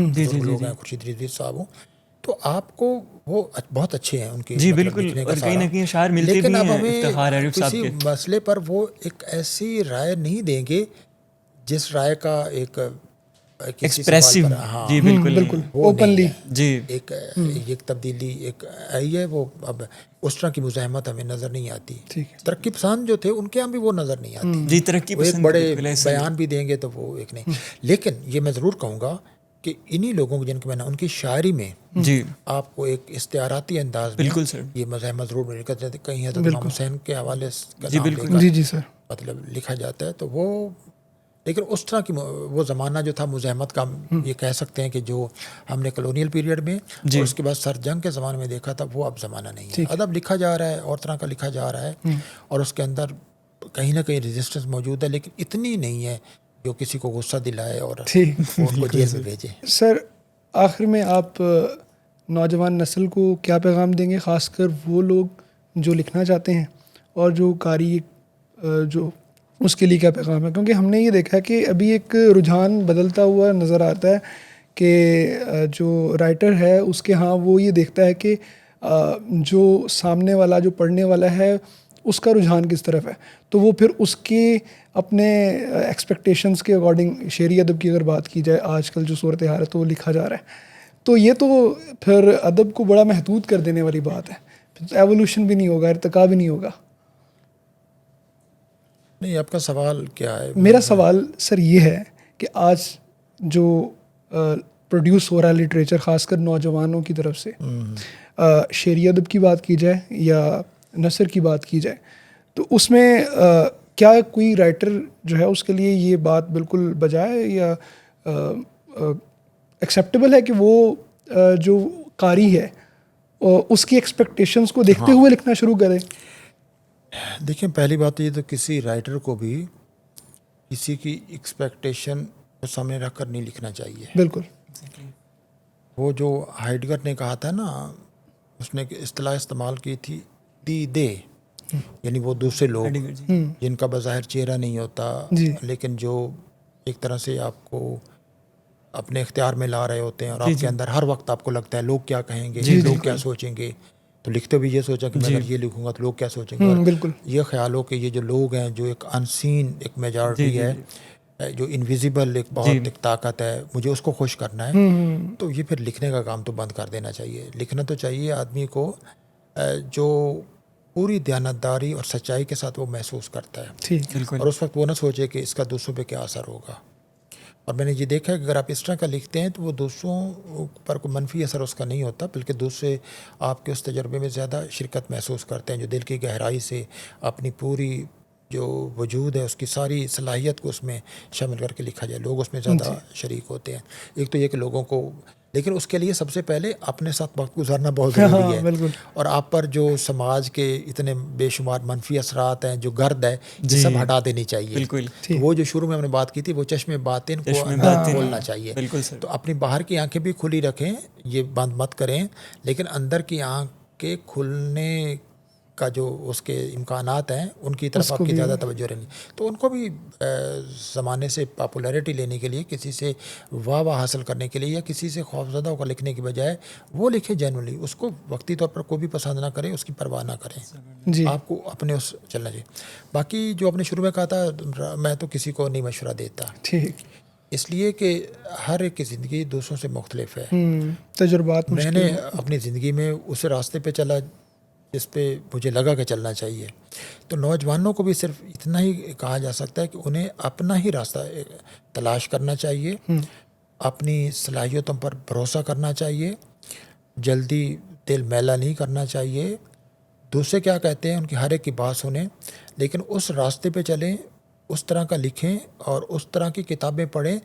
لوگ ہیں خورشید رضوی صاحب ہوں, تو آپ کو وہ بہت اچھے ہیں ان کے جی بالکل اور کہیں نہ کہیں اشعار ملتے بھی ہیں افتخار عارف صاحب کے. کسی مسئلے پر وہ ایک ایسی رائے نہیں دیں گے جس رائے کا ایک ایکسپریسو جی بالکل اوپنلی جی ایک تبدیلی ایک آئی ہے. وہ اب اس طرح کی مزاحمت ہمیں نظر نہیں آتی. ترقی پسند جو تھے ان کے یہاں بھی وہ نظر نہیں آتی. جی ترقی پسند بڑے بیان بھی دیں گے تو وہ ایک نہیں. لیکن یہ میں ضرور کہوں گا کہ انہی لوگوں کو جن کو میں نے ان کی شاعری میں آپ کو ایک استعاراتی انداز میں یہ مزاحمت ضرور مل کر کہیں حضرت امام حسین کے حوالے سے مطلب لکھا جاتا ہے. تو وہ لیکن اس طرح کی وہ زمانہ جو تھا مزاحمت کا یہ کہہ سکتے ہیں کہ جو ہم نے کلونیل پیریڈ میں اور اس کے بعد سر جنگ کے زمانے میں دیکھا تھا وہ اب زمانہ نہیں ہے. ادب لکھا جا رہا ہے اور طرح کا لکھا جا رہا ہے اور اس کے اندر کہیں نہ کہیں ریزسٹنس موجود ہے لیکن اتنی نہیں ہے جو کسی کو غصہ دلائے اور ان کو جیل میں بھیجے. سر آخر میں آپ نوجوان نسل کو کیا پیغام دیں گے, خاص کر وہ لوگ جو لکھنا چاہتے ہیں اور جو قاری جو اس کے لیے کیا پیغام ہے؟ کیونکہ ہم نے یہ دیکھا کہ ابھی ایک رجحان بدلتا ہوا نظر آتا ہے کہ جو رائٹر ہے اس کے ہاں وہ یہ دیکھتا ہے کہ جو سامنے والا جو پڑھنے والا ہے اس کا رجحان کس طرف ہے, تو وہ پھر اس کے اپنے ایکسپیکٹیشنز کے اکارڈنگ شعری ادب کی اگر بات کی جائے آج کل جو صورتحال ہے تو وہ لکھا جا رہا ہے. تو یہ تو پھر ادب کو بڑا محدود کر دینے والی بات ہے, ایوولوشن بھی نہیں ہوگا, ارتقا بھی نہیں ہوگا. نہیں آپ کا سوال کیا ہے؟ میرا سوال سر یہ ہے کہ آج جو پروڈیوس ہو رہا ہے لٹریچر خاص کر نوجوانوں کی طرف سے, شعری ادب کی بات کی جائے یا نثر کی بات کی جائے, تو اس میں کیا کوئی رائٹر جو ہے اس کے لیے یہ بات بالکل بجائے یا ایکسیپٹیبل ہے کہ وہ جو قاری ہے اس کی ایکسپیکٹیشنز کو دیکھتے ہوئے لکھنا شروع کرے؟ دیکھیں پہلی بات تو یہ تو کسی رائٹر کو بھی کسی کی ایکسپیکٹیشن کو سامنے رکھ کر نہیں لکھنا چاہیے. بالکل. وہ جو ہائیڈگر نے کہا تھا نا, اس نے اصطلاح استعمال کی تھی دے یعنی وہ دوسرے لوگ جن کا بظاہر چہرہ نہیں ہوتا لیکن جو ایک طرح سے آپ کو اپنے اختیار میں لا رہے ہوتے ہیں اور آپ کے اندر ہر وقت آپ کو لگتا ہے لوگ کیا کہیں گے, لوگ کیا سوچیں گے. تو لکھتے بھی یہ سوچا کہ میں اگر یہ لکھوں گا تو لوگ کیا سوچیں گے. بالکل یہ خیال ہو کہ یہ جو لوگ ہیں جو ایک انسین ایک میجارٹی ہے جو انویزیبل ایک بہت ایک طاقت ہے, مجھے اس کو خوش کرنا ہے. تو یہ پھر لکھنے کا کام تو بند کر دینا چاہیے. لکھنا تو چاہیے آدمی کو جو پوری دیانتداری اور سچائی کے ساتھ وہ محسوس کرتا ہے, اور اس وقت وہ نہ سوچے کہ اس کا دوسروں پہ کیا اثر ہوگا. اور میں نے یہ دیکھا ہے کہ اگر آپ اس طرح کا لکھتے ہیں تو وہ دوسروں پر کوئی منفی اثر اس کا نہیں ہوتا, بلکہ دوسرے آپ کے اس تجربے میں زیادہ شرکت محسوس کرتے ہیں, جو دل کی گہرائی سے اپنی پوری جو وجود ہے اس کی ساری صلاحیت کو اس میں شامل کر کے لکھا جائے. لوگ اس میں زیادہ شریک ہوتے ہیں. ایک تو یہ کہ لوگوں کو لیکن اس کے لیے سب سے پہلے اپنے ساتھ وقت گزارنا بہت ضروری ہے. بالکل. اور آپ پر جو سماج کے اتنے بے شمار منفی اثرات ہیں، جو گرد ہے، یہ سب ہٹا دینی چاہیے. بالکل. تو وہ جو شروع میں ہم نے بات کی تھی، وہ چشم باطن کو کھولنا چاہیے. بالکل سر. تو اپنی باہر کی آنکھیں بھی کھلی رکھیں، یہ بند مت کریں، لیکن اندر کی آنکھ کے کھلنے کا جو اس کے امکانات ہیں ان کی طرف آپ کی زیادہ توجہ رہنی. تو ان کو بھی زمانے سے پاپولیرٹی لینے کے لیے، کسی سے واہ واہ حاصل کرنے کے لیے، یا کسی سے خوفزدہ ہو کر لکھنے کی بجائے وہ لکھے جینولی. اس کو وقتی طور پر کوئی بھی پسند نہ کرے، اس کی پرواہ نہ کریں. جی. آپ کو اپنے اس چلنا چاہیے. باقی جو آپ نے شروع میں کہا تھا، میں تو کسی کو نہیں مشورہ دیتا، ٹھیک، اس لیے کہ ہر ایک کی زندگی دوسروں سے مختلف ہے. تجربات میں نے اپنی زندگی میں اس راستے پہ چلا جس پہ مجھے لگا کہ چلنا چاہیے. تو نوجوانوں کو بھی صرف اتنا ہی کہا جا سکتا ہے کہ انہیں اپنا ہی راستہ تلاش کرنا چاہیے، اپنی صلاحیتوں پر بھروسہ کرنا چاہیے، جلدی دل میلا نہیں کرنا چاہیے. دوسرے کیا کہتے ہیں ان کی ہر ایک کی بات سنیں، لیکن اس راستے پہ چلیں، اس طرح کا لکھیں اور اس طرح کی کتابیں پڑھیں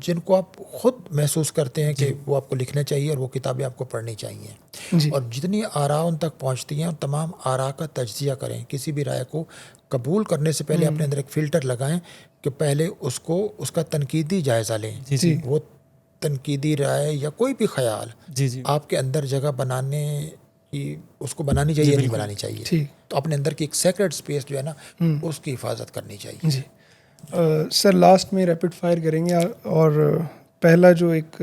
جن کو آپ خود محسوس کرتے ہیں کہ وہ آپ کو لکھنا چاہیے، اور وہ کتابیں آپ کو پڑھنی چاہیے. اور جتنی آراء ان تک پہنچتی ہیں، ان تمام آراء کا تجزیہ کریں. کسی بھی رائے کو قبول کرنے سے پہلے اپنے اندر ایک فلٹر لگائیں کہ پہلے اس کا تنقیدی جائزہ لیں. وہ تنقیدی رائے یا کوئی بھی خیال آپ کے اندر جگہ بنانے کی، اس کو بنانی چاہیے یا نہیں بنانی چاہیے. تو اپنے اندر کی ایک سیکرڈ اسپیس جو ہے نا، اس کی حفاظت کرنی چاہیے. جی سر، لاسٹ میں ریپڈ فائر کریں گے. اور پہلا جو ایک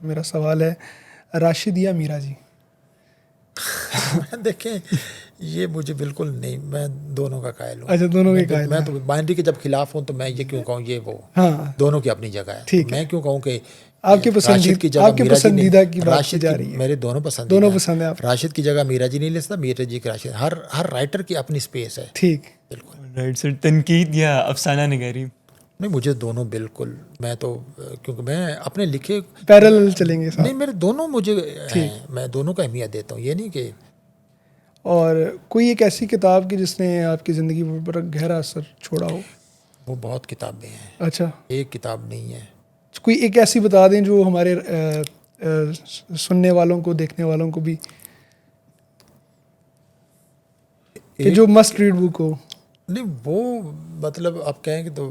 میرا سوال ہے، راشد یا میرا جی؟ دیکھیں، یہ مجھے بالکل نہیں، میں دونوں کا قائل ہوں. اچھا، دونوں کے قائل. میں تو بائنڈری کے جب خلاف ہوں تو میں یہ کیوں کہوں یہ وہ، دونوں کی اپنی جگہ ہے. میں کیوں کہوں کہ آپ کے پسندیدہ کی بات کی جا رہی ہے. میرے دونوں پسند ہیں. راشد کی جگہ میرا جی نہیں لے سکتا، میرا جی کی راشد. ہر رائٹر کی اپنی اسپیس ہے. ٹھیک، بالکل رائٹ سر. تنقید یا افسانہ نگاری؟ نہیں، مجھے دونوں بالکل. میں تو کیونکہ میں اپنے لکھے پیرالل چلیں گے. نہیں، میرے دونوں مجھے ہیں، میں دونوں کا اہمیت دیتا ہوں. یہ نہیں کہ اور کوئی ایک ایسی کتاب کی جس نے آپ کی زندگی پر گہرا اثر چھوڑا ہو؟ وہ بہت کتابیں ہیں. اچھا، ایک کتاب نہیں ہے. کوئی ایک ایسی بتا دیں جو ہمارے سننے والوں کو، دیکھنے والوں کو بھی، کہ جو مسٹ ریڈ بک ہو. نہیں، وہ مطلب آپ کہیں کہ تو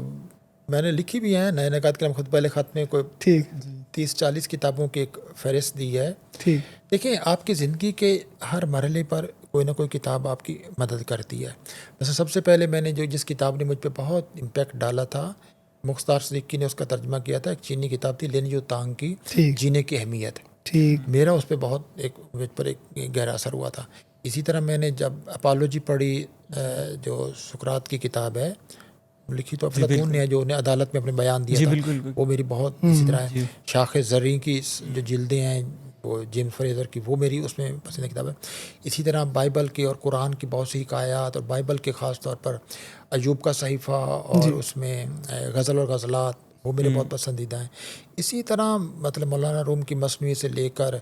میں نے لکھی بھی ہیں. نئے نکات کے خود پہلے خط میں کوئی 30-40 کتابوں کی ایک فہرست دی ہے. دیکھیں، آپ کی زندگی کے ہر مرحلے پر کوئی نہ کوئی کتاب آپ کی مدد کرتی ہے. ویسے سب سے پہلے میں نے جس کتاب نے مجھ پہ بہت امپیکٹ ڈالا تھا، مختار صدیقی نے اس کا ترجمہ کیا تھا. ایک چینی کتاب تھی، لین یو تانگ کی جینے کی اہمیت. میرا اس پہ بہت ایک گہرا اثر ہوا تھا. اسی طرح میں نے جب اپالوجی پڑھی، جو سقراط کی کتاب ہے، لکھی تو افلاطون نے ہے، جو انہیں عدالت میں اپنے بیان دیا تھا، وہ میری بہت اسی طرح ہے. شاخ زرعی کی جو جلدیں ہیں، وہ جیمز فریزر کی، وہ میری اس میں پسندیدہ کتاب ہے. اسی طرح بائبل کی اور قرآن کی بہت سی حکایات، اور بائبل کے خاص طور پر ایوب کا صحیفہ، اور اس میں غزل اور غزلات، وہ میرے بہت پسندیدہ ہیں. اسی طرح مطلب مولانا روم کی مثنوی سے لے کر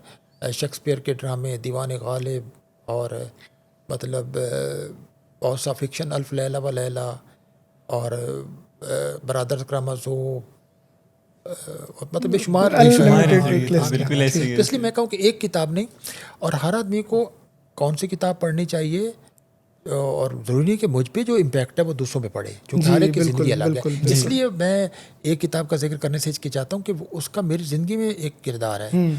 شیکسپیئر کے ڈرامے، دیوان غالب، اور مطلب بہت سا فکشن، الف لیلہ و لیلہ، اور برادرز کرامازوف، مطلب بے شمار. بالکل ایسے ہی. اس لیے میں کہوں کہ ایک کتاب نہیں، اور ہر آدمی کو کون سی کتاب پڑھنی چاہیے، اور ضروری نہیں کہ مجھ پہ جو امپیکٹ ہے وہ دوسروں پہ پڑے، کیونکہ ہر ایک کی زندگی الگ ہے. اس لیے میں ایک کتاب کا ذکر کرنے سے ہچکچاتا ہوں کہ اس کا میری زندگی میں ایک کردار ہے.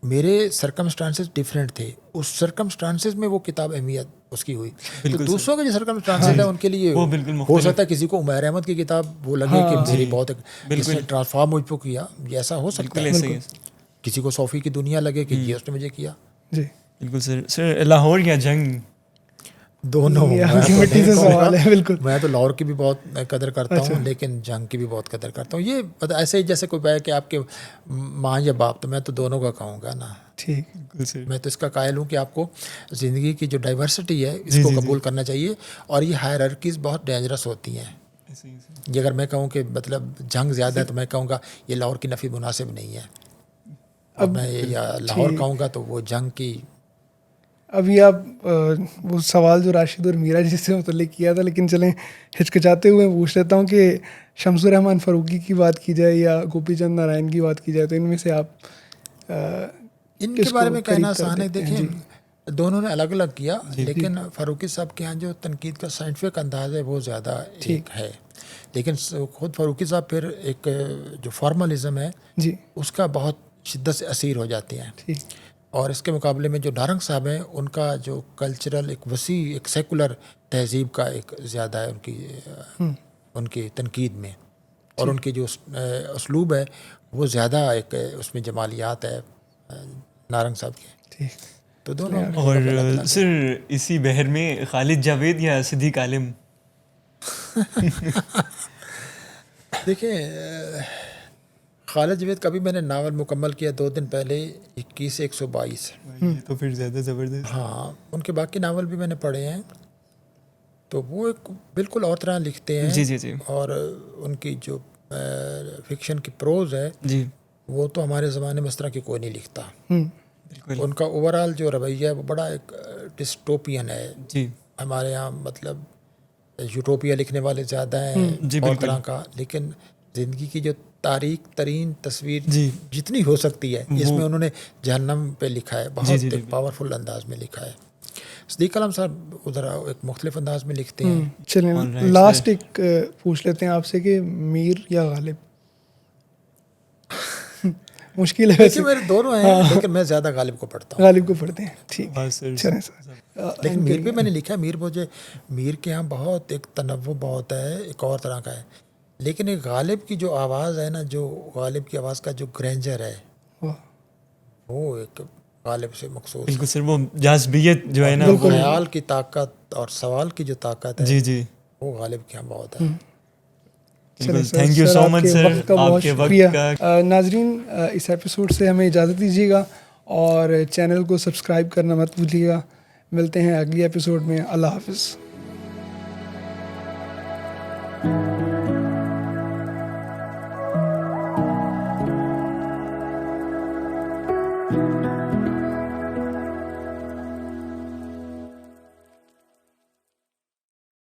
میرے سرکمسٹانسز ڈفرینٹ تھے، اس سرکمسٹانسز میں وہ کتاب اہمیت اس کی ہوئی. تو دوسروں کے جو سرکمسٹانسز ہیں ان کے لیے ہو سکتا ہے کسی کو عمیر احمد کی کتاب وہ لگے کہ میری بہت اس نے ٹرانسفارم مجھ پہ کیا، یہ ایسا ہو سکتا ہے. کسی کو صوفی کی دنیا لگے کہ یہ اس نے مجھے کیا. جی بالکل سر. سر، لاہور یا جنگ؟ دونوں. بالکل. میں تو لاہور کی بھی بہت قدر کرتا ہوں، لیکن جنگ کی بھی بہت قدر کرتا ہوں. یہ ایسے ہی جیسے کوئی کہ آپ کے ماں یا باپ، تو میں تو دونوں کا کہوں گا نا. ٹھیک. میں تو اس کا قائل ہوں کہ آپ کو زندگی کی جو ڈائیورسٹی ہے اس کو قبول کرنا چاہیے. اور یہ ہائرارکیز بہت ڈینجرس ہوتی ہیں. یہ اگر میں کہوں کہ مطلب جنگ زیادہ ہے، تو میں کہوں گا یہ لاہور کی نفی مناسب نہیں ہے. اب میں لاہور کہوں گا تو وہ جنگ کی. ابھی آپ وہ سوال جو راشد اور میرا جس سے متعلق کیا تھا، لیکن چلیں ہچکچاتے ہوئے پوچھ لیتا ہوں کہ شمس الرحمن فاروقی کی بات کی جائے یا گوپی چند نارائن کی بات کی جائے، تو ان میں سے آپ ان کے کس بارے کو میں کہنا قریب کر آسان ہے. دیتے ہیں؟ دیکھیں دونوں نے الگ الگ کیا, لیکن فاروقی صاحب کے یہاں جو تنقید کا سائنٹیفک انداز ہے وہ زیادہ ایک ہے, لیکن خود فاروقی صاحب پھر ایک جو فارملزم ہے جی اس کا بہت شدت سے اسیر ہو جاتے ہیں. ٹھیک. اور اس کے مقابلے میں جو نارنگ صاحب ہیں ان کا جو کلچرل ایک وسیع ایک سیکولر تہذیب کا ایک زیادہ ہے ان کی تنقید میں, اور ان کی جو اسلوب ہے وہ زیادہ ایک اس میں جمالیات ہے نارنگ صاحب کے. ٹھیک. تو دونوں اور سر اسی بحر میں خالد جاوید یا صدیق عالم؟ دیکھیں خالد جاوید کا بھی میں نے ناول مکمل کیا 2 دن پہلے 21/122. تو پھر زیادہ زبردست. ہاں ان کے باقی ناول بھی میں نے پڑھے ہیں, تو وہ ایک بالکل اور طرح لکھتے ہیں. جی جی جی اور ان کی جو فکشن کی پروز ہے جی وہ تو ہمارے زمانے میں اس طرح کی کوئی نہیں لکھتا. بالکل. ان کا اوور آل جو رویہ ہے وہ بڑا ایک ڈسٹوپین ہے. جی ہمارے یہاں مطلب یوٹوپیا لکھنے والے زیادہ ہیں جی اور بالکل. طرح کا, لیکن زندگی کی جو تاریک ترین تصویر جی جتنی ہو سکتی ہے اس میں انہوں نے جہنم پہ لکھا ہے, بہت جی ایک پاورفل انداز میں لکھا ہے. صدیق کلام صاحب ادھر ایک مختلف انداز میں لکھتے ہیں. چلیں لاسٹ ایک پوچھ لیتے ہیں آپ سے کہ میر یا غالب؟ مشکل ہے ویسے. میرے دونوں ہیں لیکن میں زیادہ غالب کو پڑھتا ہوں. غالب کو پڑھتے ہیں. ٹھیک ہے چلیں سر. لیکن میر بھی میں نے لکھا ہے. میر کے یہاں بہت ایک تنوع بہت ہے, ایک اور طرح کا ہے, لیکن ایک غالب کی جو آواز ہے نا, جو غالب کی آواز کا جو گرینجر ہے وہ ایک غالب سے مخصوص بالکل سر. وہ جاذبیت جو ہے نا, خیال کی طاقت اور سوال کی جو طاقت ہے جی جی وہ غالب کے یہاں بہت ہے. تھینک یو سو مچ سر, آپ کے وقت کا. ناظرین اس ایپیسوڈ سے ہمیں اجازت دیجیے گا اور چینل کو سبسکرائب کرنا مت بھولیے گا. ملتے ہیں اگلی ایپیسوڈ میں. اللہ حافظ.